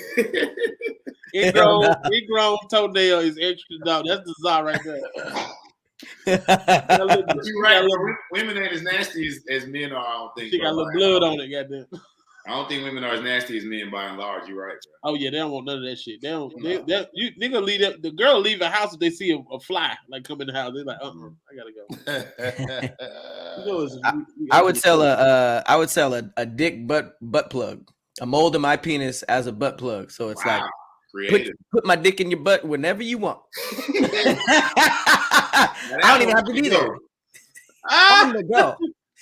ingrown toenail is extra dog. That's the czar right there. You're right. Women ain't as nasty as men are. I don't think. She got a little blood on it. Goddamn. I don't think women are as nasty as men by and large. You're right, bro. Oh yeah, they don't want none of that shit. They don't. Nigga leave that. The girl leave a house if they see a fly like come in the house. They're like, I gotta go. I would sell a dick butt plug. A mold of my penis as a butt plug. So it's like put my dick in your butt whenever you want. I don't even have to be there. I'm gonna go.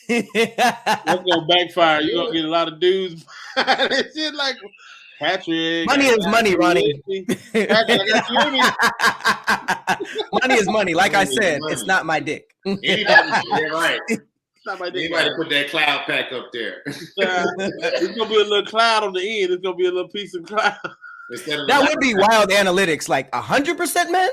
That's gonna backfire. You're gonna get a lot of dudes. It's just like Patrick. Money is money, Ronnie. Money is money. Like I said, it's not my dick. Anybody put that cloud pack up there. It's gonna be a little cloud on the end. It's gonna be a little piece of cloud. That would be wild analytics, like 100% men.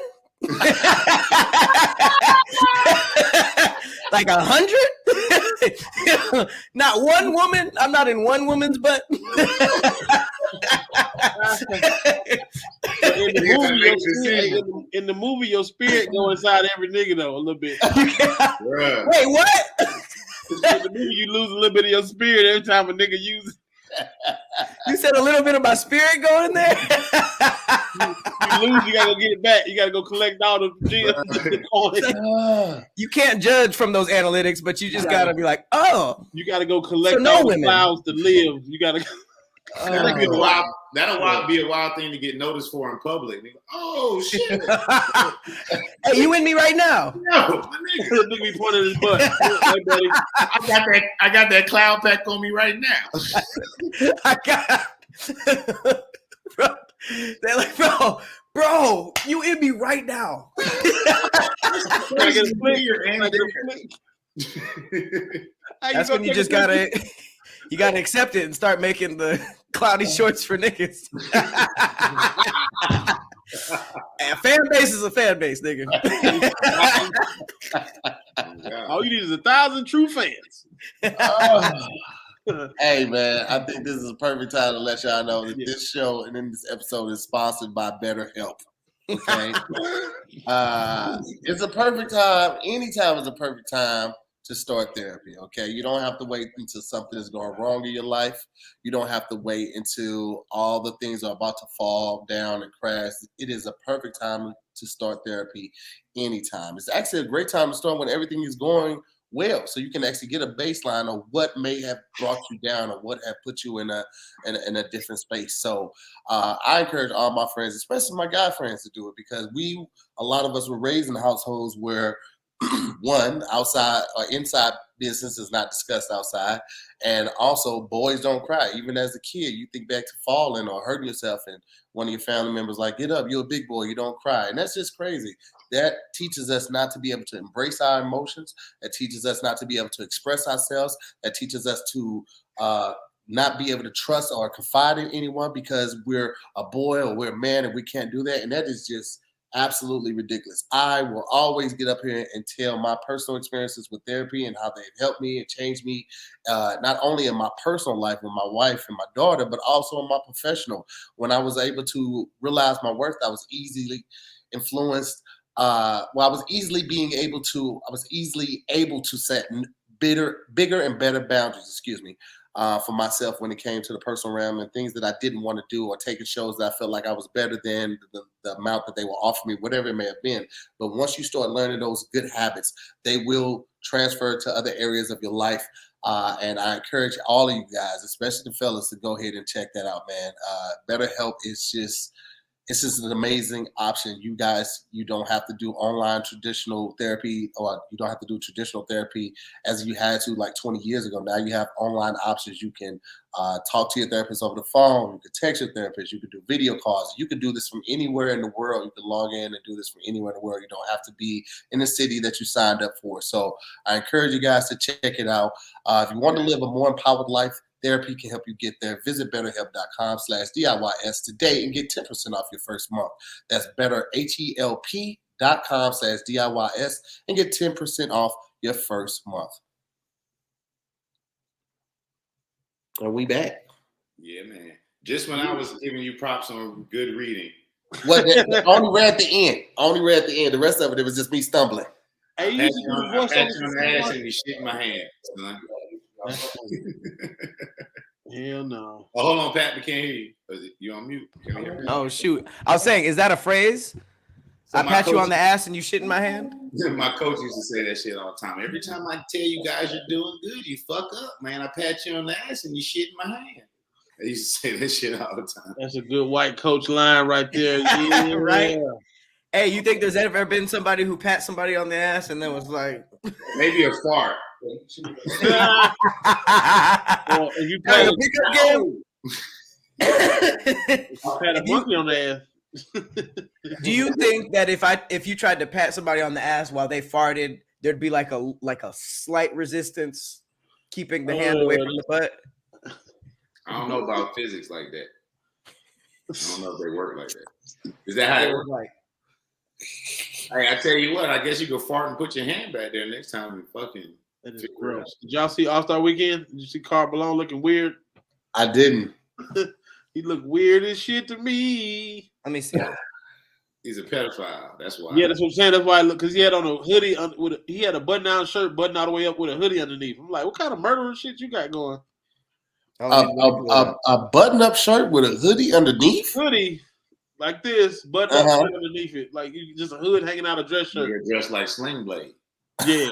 Like 100? Not one woman. I'm not in one woman's butt. In the movie, your spirit go inside every nigga though a little bit. Wait, what? In the movie, you lose a little bit of your spirit every time a nigga uses. You said a little bit of my spirit going there. You lose, you gotta go get it back. You gotta go collect all the gems. You can't judge from those analytics, but you just gotta be like, oh. You gotta go collect So no all the women. clouds to live. You gotta. That'll be a wild thing to get noticed for in public. Oh shit! Hey, you in me right now? No, my nigga. Nigga be pointing his butt. Hey, buddy. I got that cloud pack on me right now. I got, bro. They're like, bro, you in me right now. I get a flick. That's when you just gotta. You gotta accept it and start making the cloudy shorts for niggas. A fan base is a fan base, nigga. All you need is 1,000 true fans. Hey man, I think this is a perfect time to let y'all know that this show and then this episode is sponsored by BetterHelp. Okay, it's a perfect time. Anytime is a perfect time to start therapy. Okay, you don't have to wait until something is going wrong in your life. You don't have to wait until all the things are about to fall down and crash. It is a perfect time to start therapy anytime. It's actually a great time to start when everything is going well, so you can actually get a baseline of what may have brought you down or what have put you in a different space. So I encourage all my friends, especially my guy friends, to do it, because a lot of us were raised in households where one, outside or inside business is not discussed outside, and also boys don't cry. Even as a kid, you think back to falling or hurting yourself, and one of your family members like, "Get up, you're a big boy, you don't cry," and that's just crazy. That teaches us not to be able to embrace our emotions. That teaches us not to be able to express ourselves. That teaches us to not be able to trust or confide in anyone because we're a boy or we're a man and we can't do that, and that is just absolutely ridiculous. I will always get up here and tell my personal experiences with therapy and how they've helped me and changed me, not only in my personal life with my wife and my daughter, but also in my professional. When I was able to realize my worth, I was easily influenced. I was easily able to set bigger and better boundaries, for myself when it came to the personal realm and things that I didn't want to do, or taking shows that I felt like I was better than the amount that they will offer me, whatever it may have been. But once you start learning those good habits, they will transfer to other areas of your life. And I encourage all of you guys, especially the fellas, to go ahead and check that out, man. BetterHelp is just an amazing option. You guys, you don't have to do online traditional therapy, or you don't have to do traditional therapy as you had to like 20 years ago. Now you have online options. You can talk to your therapist over the phone. You can text your therapist. You can do video calls. You can do this from anywhere in the world. You can log in and do this from anywhere in the world. You don't have to be in the city that you signed up for. So I encourage you guys to check it out. If you want to live a more empowered life, therapy can help you get there. Visit betterhelp.com/DIYS today and get 10% off your first month. That's betterhelp.com/DIYS and get 10% off your first month. Are we back? Yeah, man. Just when I was giving you props on good reading. Only read at the end. The rest of it was just me stumbling. Hey, you used to do the voice on the ass and you shit my hand, son. Hell no. Oh, hold on, Pat. We can't hear you. You on mute? Oh shoot! I was saying, is that a phrase? So I pat you on the ass and you shit in my hand? My coach used to say that shit all the time. Every time I tell you guys you're doing good, you fuck up, man. I pat you on the ass and you shit in my hand. I used to say that shit all the time. That's a good white coach line right there. Yeah, right? Hey, you think there's ever been somebody who pat somebody on the ass and then was like, maybe a fart? Well, if you pat a pickup game, you pat a monkey on the ass. Do you think that if you tried to pat somebody on the ass while they farted, there'd be like a slight resistance keeping the hand away from the butt? I don't know about physics like that. I don't know if they work like that. Is that how it works? Like, hey, I tell you what, I guess you go fart and put your hand back there next time you fucking. That is gross. Did y'all see All-Star Weekend? Did you see Carl Malone looking weird? I didn't. He looked weird as shit to me. Let me see. He's a pedophile. That's why. Yeah, that's what I'm saying. That's why I look, because he had on a hoodie he had a button-down shirt buttoned all the way up with a hoodie underneath. I'm like, what kind of murderous shit you got going? A button-up shirt with a hoodie underneath. Hoodie like this, button up shirt underneath it, like you just a hood hanging out a dress shirt. You're dressed like Sling Blade. Yeah.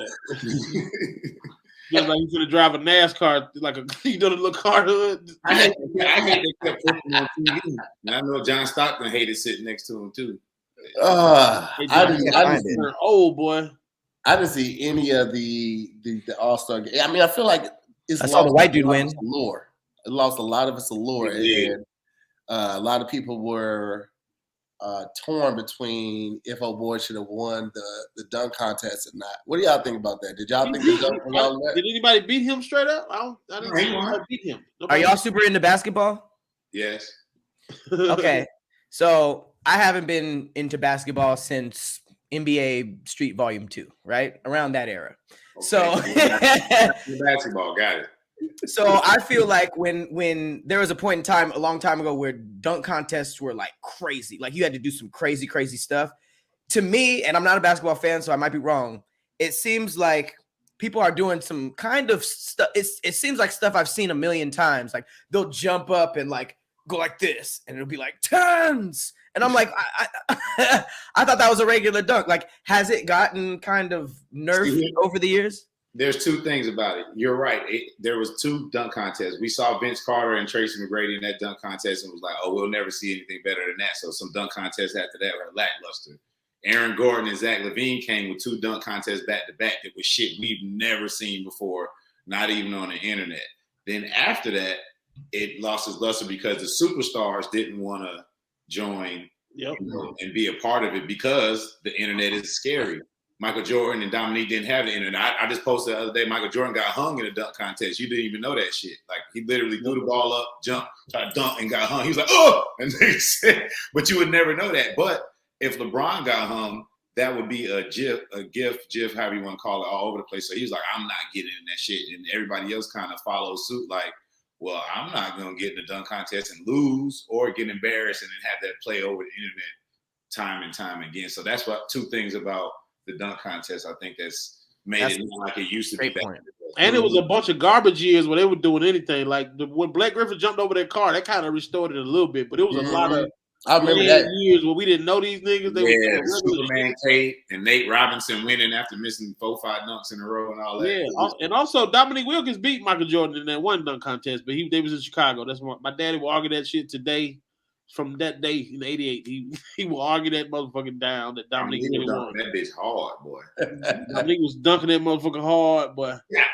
Just like he's gonna drive a NASCAR, like a the little car hood. I hate they kept putting him on TV. And I know John Stockton hated sitting next to him too. I didn't old boy. I didn't see any of the All-Star game. I mean, I feel like I saw the white dude win. Allure. It lost a lot of its allure, and a lot of people were torn between if old boy should have won the dunk contest or not. What do y'all think about that? Did y'all think the dunk was all that? Did anybody beat him straight up? I didn't see anybody beat him. Are y'all super into basketball? Yes. Okay, so I haven't been into basketball since NBA Street Volume 2, right? Around that era. Okay. So basketball, got it. So I feel like when there was a point in time a long time ago where dunk contests were like crazy, like you had to do some crazy stuff. To me, and I'm not a basketball fan, so I might be wrong, it seems like people are doing some kind of stuff. It seems like stuff I've seen a million times. Like they'll jump up and like go like this, and it'll be like tons. And I'm like, I thought that was a regular dunk. Like, has it gotten kind of nerfed over the years? There's two things about it. You're right. There was 2 dunk contests. We saw Vince Carter and Tracy McGrady in that dunk contest and was like, oh, we'll never see anything better than that. So some dunk contests after that were lackluster. Aaron Gordon and Zach LaVine came with 2 dunk contests back to back that was shit we've never seen before, not even on the internet. Then after that, it lost its luster because the superstars didn't want to join and be a part of it because the internet is scary. Michael Jordan and Dominique didn't have the internet. I just posted the other day, Michael Jordan got hung in a dunk contest. You didn't even know that shit. Like, he literally threw the ball up, jumped, tried to dunk, and got hung. He was like, oh! And they said, but you would never know that. But if LeBron got hung, that would be a GIF, however you want to call it, all over the place. So he was like, I'm not getting in that shit. And everybody else kind of followed suit, like, well, I'm not going to get in the dunk contest and lose or get embarrassed and then have that play over the internet time and time again. So that's what 2 things about the dunk contest, I think that's made it look like it used to be. And it was a bunch of garbage years where they were doing anything. Like when Blake Griffin jumped over that car, that kind of restored it a little bit. But it was a lot of I remember that years where we didn't know these niggas. They were Superman Tate and Nate Robinson winning after missing 4-5 dunks in a row and all that. Yeah, and also Dominique Wilkins beat Michael Jordan in that one dunk contest, but they was in Chicago. That's what my daddy will argue that shit today. From that day in '88, he will argue that motherfucking down that Dominique really won. That bitch hard, boy. Dominique was dunking that motherfucking hard, boy. Yeah.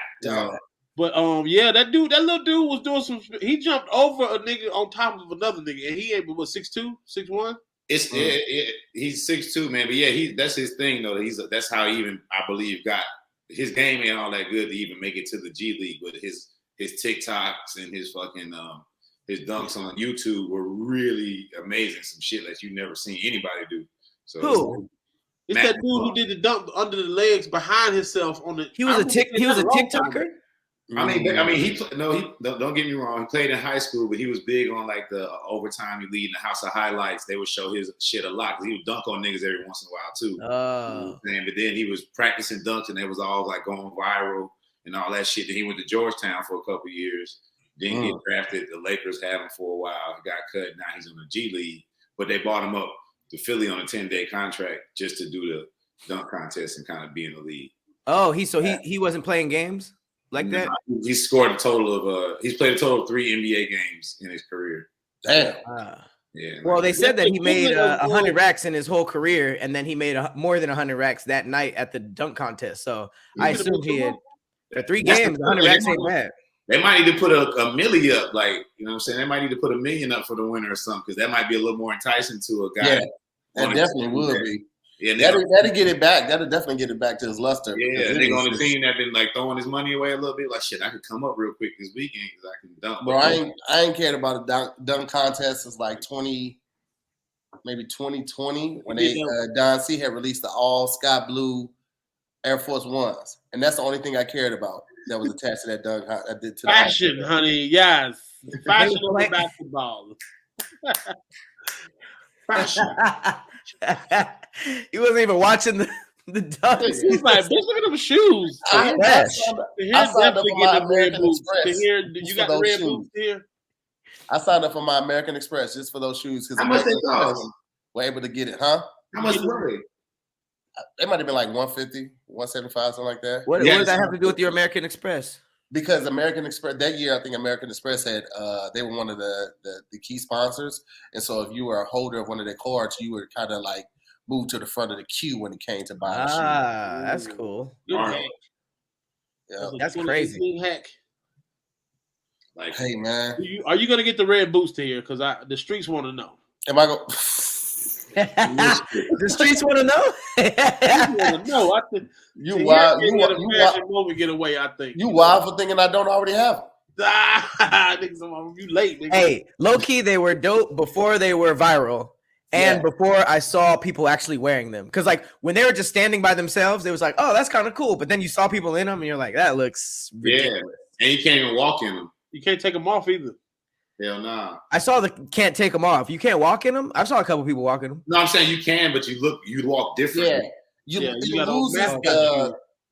But that little dude was doing some. He jumped over a nigga on top of another nigga, and he ain't but 6'2", 6'1". He's 6'2", man. But yeah, that's his thing though. That's how he even, I believe, got his game ain't all that good to even make it to the G League. But his TikToks and his fucking his dunks on YouTube were really amazing. Some shit that you never seen anybody do. So who? It's that dude who did the dunk under the legs behind himself on the. He was a TikToker. I mean, don't get me wrong. He played in high school, but he was big on like the overtime elite in the House of Highlights. They would show his shit a lot. He would dunk on niggas every once in a while too. Oh. But then he was practicing dunks, and it was all like going viral and all that shit. Then he went to Georgetown for a couple years. Didn't get drafted. The Lakers had him for a while. He got cut. Now he's in the G League. But they bought him up to Philly on a 10-day contract just to do the dunk contest and kind of be in the league. Oh, he wasn't playing games like that? He scored he's played a total of 3 NBA games in his career. Damn. Yeah. Well, they said that he made 100 racks in his whole career, and then he made more than 100 racks that night at the dunk contest. So I assume he had for 3 games, 100 racks ain't bad. They might need to put a milli up, like, you know what I'm saying? They might need to put $1 million up for the winner or something, because that might be a little more enticing to a guy. Yeah, that definitely would be. Yeah, that'll get it back. That'll definitely get it back to his luster. Yeah, nigga on the team that been like throwing his money away a little bit, like, shit, I could come up real quick this weekend because I can dunk. Bro, I ain't cared about a dunk contest since like 2020 when Don C had released the all sky blue Air Force Ones, and that's the only thing I cared about that was attached to that dunk. I did to fashion, honey. Yes, fashion over basketball. Fashion. He wasn't even watching The dog. He's like, bitch, look at them shoes. I signed up for my American Express. You got the red boots here? I signed up for my American Express just for those shoes. How much they cost? We're able to get it, huh? How much were they? It might have been like 150, 175, something like that. What does that have to do with your American Express? Because American Express that year, I think American Express had they were one of the key sponsors, and so if you were a holder of one of their cards, you were kind of like moved to the front of the queue when it came to buying. That's cool. Yeah, that's crazy. Hack. Like, hey man, are you gonna get the red boots to here? Because the streets want to know. Am I going? The streets want to know. No, I think you wild. Get away. I think you wild for thinking I don't already have them. You late. Nigga. Hey, low key, they were dope before they were viral, and before I saw people actually wearing them. Because like when they were just standing by themselves, it was like, oh, that's kind of cool. But then you saw people in them, and you're like, that looks ridiculous. Yeah, and you can't even walk in them. You can't take them off either. Hell nah. I saw the can't take them off. You can't walk in them. I saw a couple people walking them. No, I'm saying you can, but you walk differently. Yeah, you lose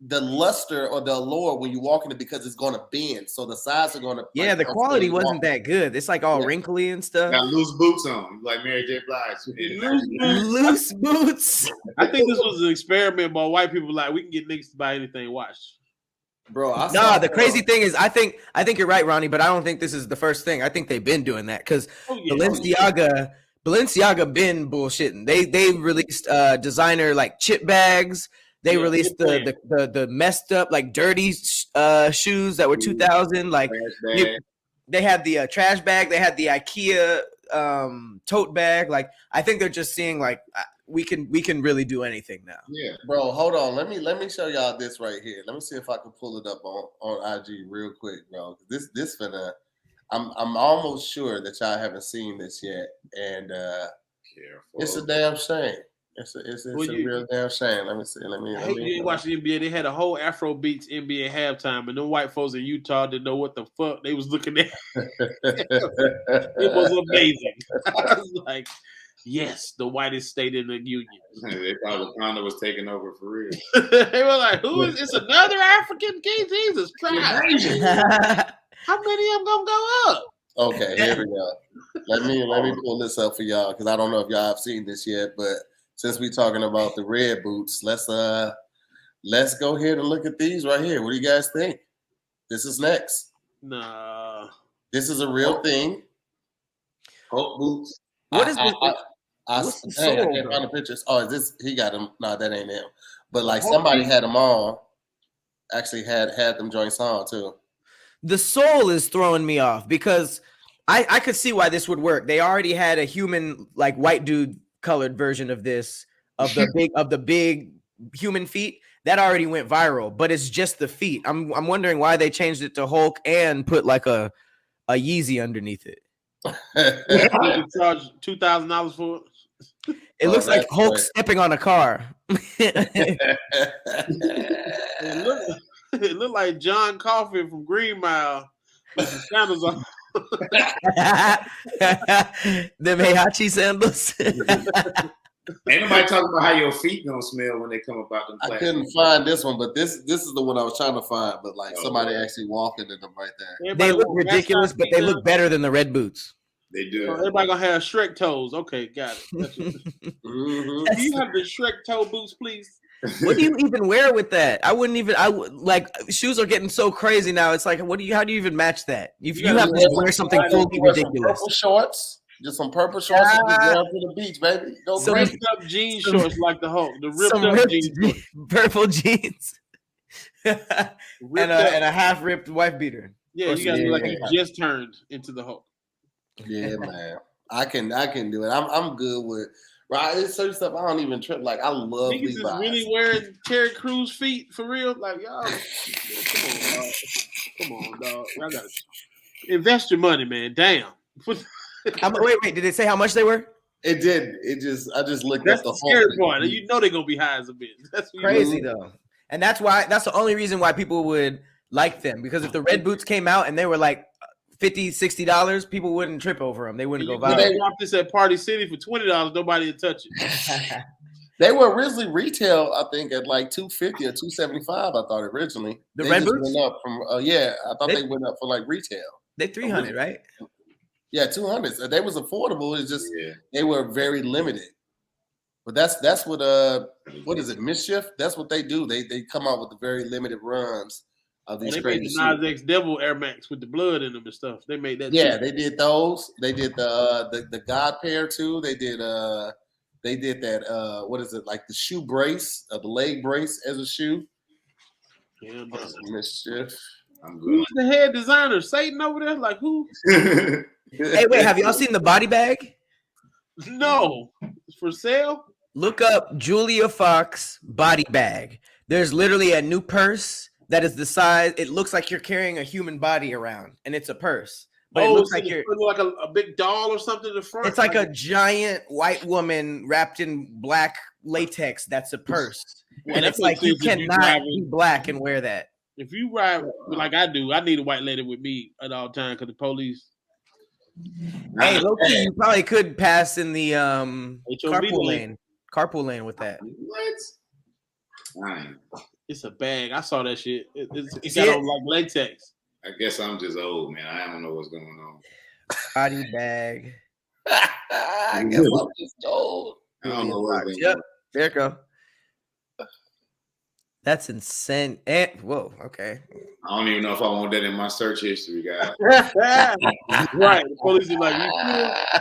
the luster or the allure when you walk in it because it's going to bend. So the sides are going to. Yeah, the quality wasn't that good. It's like all wrinkly and stuff. Got loose boots on, like Mary J. Blige. Loose boots. I think this was an experiment by white people. Like we can get niggas to buy anything. Watch. Bro, the crazy thing is, I think you're right, Ronnie, but I don't think this is the first thing. I think they've been doing that because Balenciaga been bullshitting. They released designer like chip bags. They released the messed up like dirty shoes that were 2000. Like they had the trash bag. They had the IKEA tote bag. Like I think they're just seeing like we can really do anything now. Yeah, bro. Hold on. Let me show y'all this right here. Let me see if I can pull it up on IG real quick, bro. This finna. I'm almost sure that y'all haven't seen this yet, and it's a damn shame. It's a real damn shame. Let me see. Let me. You didn't watch the NBA. They had a whole Afro Beats NBA halftime, and them white folks in Utah didn't know what the fuck they was looking at. It was amazing. I was like, yes, the whitest state in the union. They thought Wakanda was taking over for real. They were like, "Who is? It's another African King Jesus Christ." How many of them gonna go up? Okay, here we go. Let me pull this up for y'all because I don't know if y'all have seen this yet, but since we're talking about the red boots, let's go ahead and look at these right here. What do you guys think? This is next. Nah. This is a real thing. Hulk boots. What is this? I can't find the pictures. Oh, is this he got them? No, that ain't him. But like somebody had them on. Actually had them joints on too. The sole is throwing me off because I could see why this would work. They already had a human, like white dude colored version of this, of the big human feet. That already went viral, but it's just the feet. I'm wondering why they changed it to Hulk and put like a Yeezy underneath it. You charge $2,000 for it? It looks like Hulk right. stepping on a car. It looked like John Coffey from Green Mile with the sandals on. Them Heihachi sandals. Ain't nobody talking about how your feet gonna smell when they come up out the I couldn't find this one, but this is the one I was trying to find. But like somebody actually walking in them right there. They look ridiculous, but they look better than the red boots. They do. Everybody gonna have Shrek toes. Okay, got it. Mm-hmm. Do you have the Shrek toe boots, please? What do you even wear with that? I like shoes are getting so crazy now. It's like, how do you even match that? You have to wear something fully ridiculous. Purple shorts, just some purple shorts, and just going to the beach, baby. Go ripped up jean shorts like the Hulk. The ripped up jeans, purple jeans, and a half ripped wife beater. Yeah, you gotta be like you just turned into the Hulk. Yeah, man, I can do it. I'm good with. Right, it's certain stuff I don't even trip. Like I love Niggas Levi's. Is really wearing Terry Crews feet for real? Like y'all, come on, dog. Y'all gotta invest your money, man. Damn. Wait. Did it say how much they were? It did. I just looked at the scary part. You know they're gonna be high as a bitch. That's crazy though, and that's the only reason why people would like them, because if the red boots came out and they were like $50, $60, people wouldn't trip over them. They wouldn't go viral. They drop this at Party City for $20. Nobody would touch it. They were originally retail, I think, at like $250 or $275. I thought originally. The they red just boots went up from. I thought they went up for like retail. They 300, right? Yeah, 200. So they was affordable. It's just Yeah. they were very limited. But that's what is it? Mischief. That's what they do. They come out with the very limited runs of these They crazy made the shoes. Nas X Devil Air Max with the blood in them and stuff. They made that. Yeah, too. they did those. They did the God pair too. They did that what is it, like the shoe brace, the leg brace as a shoe. Yeah, Mischief. I'm who's the head designer? Satan over there? Like who? good. Hey, wait, have y'all seen the body bag? No, it's for sale. Look up Julia Fox body bag. There's literally a new purse that is the size. It looks like you're carrying a human body around, and it's a purse. But it looks like you're like a big doll or something in the front. It's like a giant white woman wrapped in black latex. That's a purse, and it's like you cannot be black and wear that. If you ride like I do, I need a white lady with me at all times because the police. Hey, low-key, you probably could pass in the HOV carpool lane with that. What? Fine. It's a bag. I saw that shit. It's got on like latex. I guess I'm just old, man. I don't know what's going on. Body bag. I guess I'm just old. I don't know what's going Yep. on. There you go. That's insane. And whoa, okay. I don't even know if I want that in my search history, guys. Right. The police are like,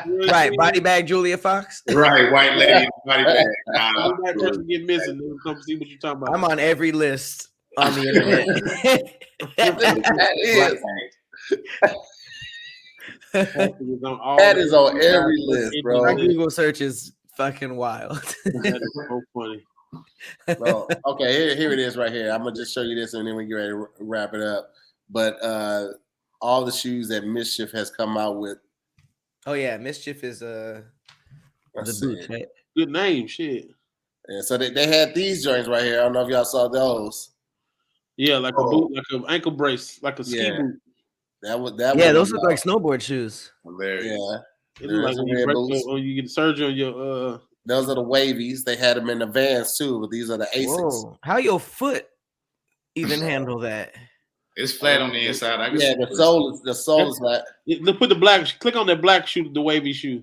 you Right, body bag Julia Fox. Right, white lady body bag. Nah, that person get missing. They'll come see what you're talking about. I'm on every list on the internet. That is on every list, bro. My Google search is fucking wild. That is so funny. Bro, okay, here it is right here. I'm gonna just show you this and then we get ready to wrap it up. But all the shoes that Mischief has come out with. Oh yeah, Mischief is the boots, right? Good name, shit. Yeah, so they had these joints right here. I don't know if y'all saw those. Yeah, like a boot, like an ankle brace, like a ski boot. That those look like snowboard shoes. hilarious. Yeah. It looks like when you get surgery on your Those are the wavies. They had them in the Vans too, but these are the Asics. Whoa. How your foot even handle that? It's flat on the inside. The sole is flat. Put the black. Click on that black shoe, the wavy shoe.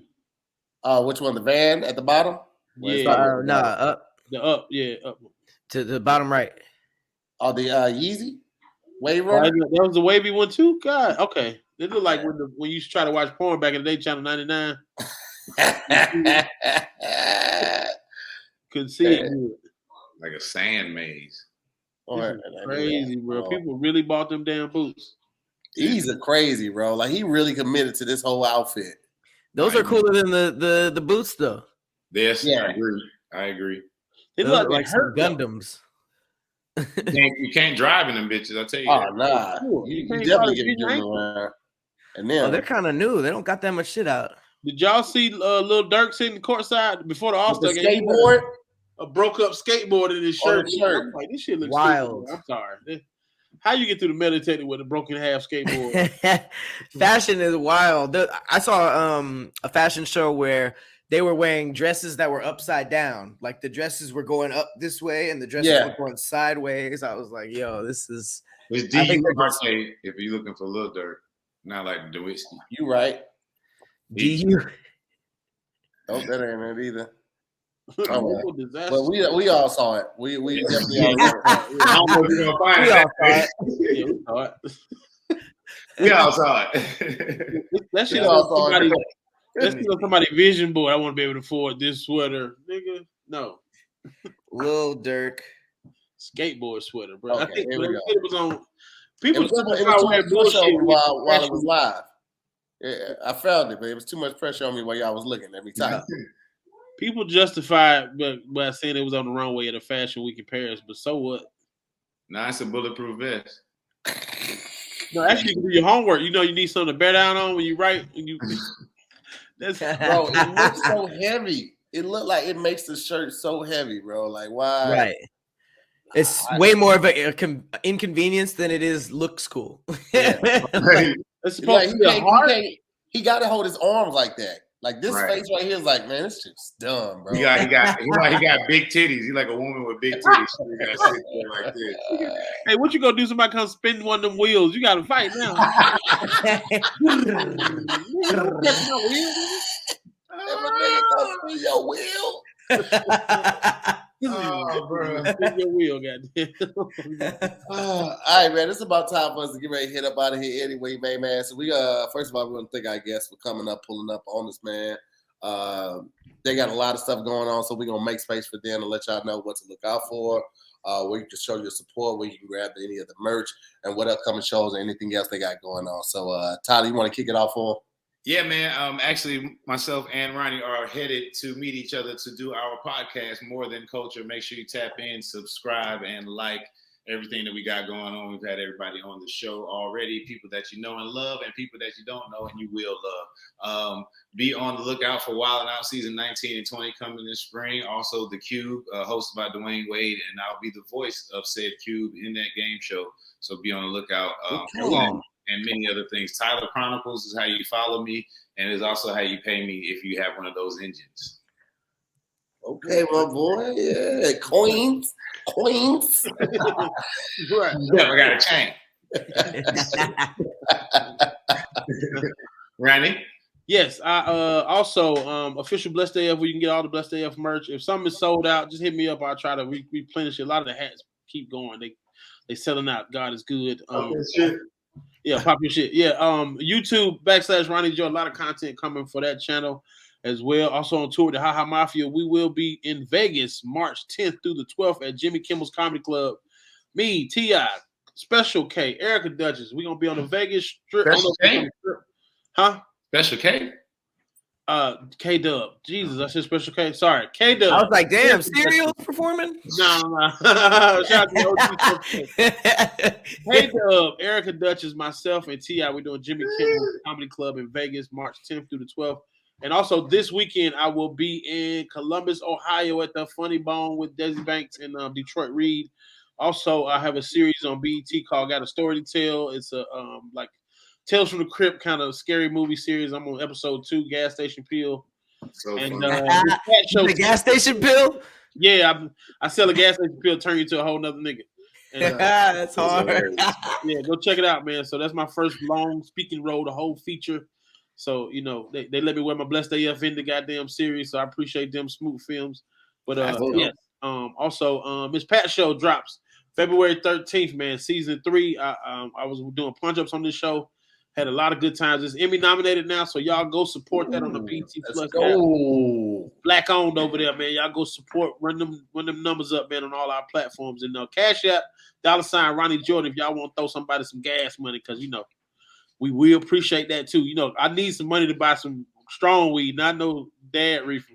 Which one? The Van at the bottom? Yeah, up. The up, yeah, up to the bottom right. Oh, the Yeezy Wave Runner. Runner. That was the wavy one too. God, okay. They look like when you used to try to watch porn back in the day, Channel 99. Couldn't see it. Like a sand maze. Crazy, bro. People really bought them damn boots. He's a crazy, bro. Like he really committed to this whole outfit. Those are cooler than the boots, though. Yes, yeah. I agree. They look like some Gundams. You can't drive in them bitches. I tell you. Oh nah, you definitely get driven around. And then they're kind of new. They don't got that much shit out. Did y'all see Lil Durk sitting courtside before the All-Star game? Skateboard, a broke up skateboard in his shirt. Like, this shit looks wild. Stupid. I'm sorry. How you get through the meditating with a broken half skateboard? Fashion is wild. I saw a fashion show where they were wearing dresses that were upside down. Like the dresses were going up this way and the dresses were going sideways. I was like, yo, this is. It's DIYS if you're looking for Lil Durk, not like DIYS. You right. DU. Oh, that ain't it either. Oh, but we all saw it. We definitely all saw it. I don't know if you're gonna find it. We saw it. We all saw it. That shit on somebody's vision board. I want to be able to afford this sweater, nigga. No. Lil Durk skateboard sweater, bro. Okay, I think here we go. it was on. People it was bullshit while it was live. Yeah, I found it, but it was too much pressure on me while y'all was looking every time. People justify by saying it was on the runway at a fashion week in Paris, but so what? Nah, it's a bulletproof vest. No, actually, you can do your homework. You know, you need something to bear down on when you write. That's bro. It looks so heavy. It looked like it makes the shirt so heavy, bro. Like why? Right. It's way more of an inconvenience than it is looks cool. Yeah. It's supposed to be hard. He got to hold his arms like that. Like this face right here is like, man, this shit's dumb, bro. He got big titties. He like a woman with big titties. He got to sit there like this. Hey, what you gonna do? Somebody come spin one of them wheels. You got to fight now. Your wheel. Oh, bro. Spin your wheel, goddamn. All right, man. It's about time for us to get ready to hit up out of here anyway, man. So we first of all, we want to thank our guests for coming up, pulling up on us, man. They got a lot of stuff going on, so we're gonna make space for them to let y'all know what to look out for. Where you can show your support, where you can grab any of the merch and what upcoming shows or anything else they got going on. So Tyler, you want to kick it off for them? Yeah, man. Actually, myself and Ronnie are headed to meet each other to do our podcast, More Than Culture. Make sure you tap in, subscribe, and like everything that we got going on. We've had everybody on the show already, people that you know and love, and people that you don't know and you will love. Be on the lookout for Wild 'N Out season 19 and 20 coming this spring. Also, The Cube, hosted by Dwayne Wade, and I'll be the voice of said Cube in that game show. So be on the lookout. And many other things. Tyler Chronicles is how you follow me, and it's also how you pay me if you have one of those engines. Okay, my boy. Yeah, Queens. Right. Yeah, I got a chain. Ronnie? Yes, I also official Blessed AF where you can get all the Blessed AF merch. If something is sold out, just hit me up. I'll try to replenish it. A lot of the hats keep going. They selling out. God is good. Yeah, pop your shit. Yeah, YouTube / Ronnie Jordan. A lot of content coming for that channel as well. Also on tour with the Haha Mafia. We will be in Vegas March 10th through the 12th at Jimmy Kimmel's Comedy Club. Me, T.I., Special K, Erica Duchess. We're going to be on the Vegas Strip. Special K? Huh? Special K? K-Dub. Jesus, I said Special K. Sorry, K-Dub. I was like, damn, Serial's performing? No. Shout out to the OG. K-Dub, Erica Duchess, myself, and T.I. We're doing Jimmy Kimmel's Comedy Club in Vegas March 10th through the 12th. And also this weekend, I will be in Columbus, Ohio at the Funny Bone with Desi Banks and Detroit Reed. Also, I have a series on BET called Got a Story to Tell. It's a like Tales from the Crypt kind of scary movie series. I'm on episode 2, Gas Station Pill. So and the gas station pill? Yeah, I sell a gas station pill, turn you to a whole nother nigga. And, that's hard. Yeah, go check it out, man. So that's my first long speaking role, the whole feature. So, you know, they let me wear my Blessed AF in the goddamn series, so I appreciate them smooth films. But yes, also Miss Pat show drops February 13th, man. Season 3. I was doing punch-ups on this show. Had a lot of good times. It's Emmy nominated now, so y'all go support that on the BT Plus app. Black owned over there, man. Y'all go support, run them numbers up, man, on all our platforms. And Cash App, $ Ronnie Jordan, if y'all want to throw somebody some gas money, because you know we will appreciate that too. You know, I need some money to buy some strong weed, not no dad reefer.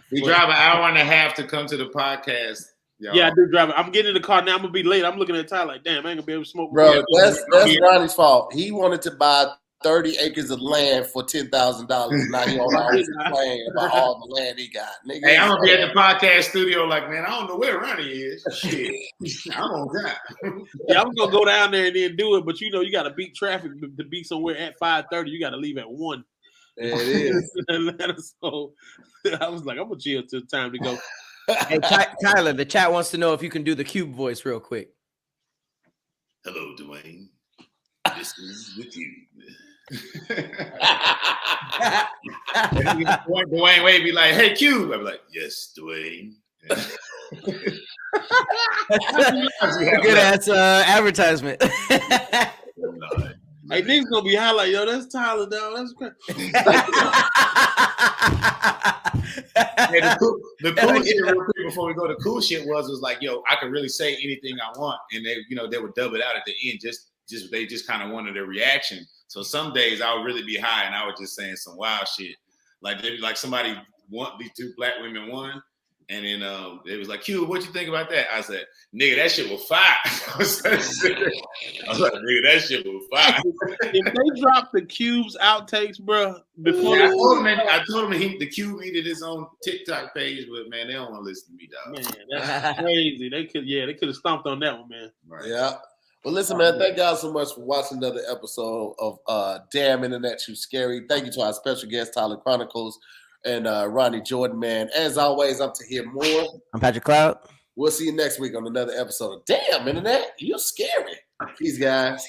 We drive an hour and a half to come to the podcast. Y'all. Yeah, I do drive it. I'm getting in the car now. I'm gonna be late. I'm looking at Tyler like, damn, I ain't gonna be able to smoke. Bro, that's Ronnie's fault. He wanted to buy 30 acres of land for $10,000. Now he on all this complaining about all the land he got. Nigga, hey, I'm gonna be at the podcast studio like, man, I don't know where Ronnie is. Shit, I'm on that. Yeah, I'm gonna go down there and then do it, but you know, you got to beat traffic to be somewhere at 5:30. You got to leave at 1. There it is. So I was like, I'm gonna chill till time to go. Hey, Tyler, the chat wants to know if you can do the Cube voice real quick. Hello, Dwayne. This is with you. Dwayne Wade be like, hey, Cube. I'd be like, yes, Dwayne. Good ass advertisement. Hey, niggas gonna be highlight, yo. That's Tyler, dog. That's crazy. Hey, the cool shit, real quick before we go, the cool shit was like, yo, I could really say anything I want, and they would dub it out at the end. They just kind of wanted a reaction. So some days I would really be high, and I was just saying some wild shit. Like they'd be like, somebody these 2 black women won. And then it was like, Q, what you think about that? I said, nigga, that shit was fire. I was like, nigga, that shit was fire. If they drop the Cube's outtakes, bro, before I told him the Cube needed his own TikTok page, but man, they don't want to listen to me, dog. Man, that's crazy. They could have stomped on that one, man. Right. Yeah. Well, listen, man, thank y'all so much for watching another episode of Damn Internet You Scary. Thank you to our special guest, Tyler Chronicles, and Ronnie Jordan, man. As always, I'm Tahir Moore. I'm Patrick Cloud. We'll see you next week on another episode of Damn Internet You Scary. Peace, guys.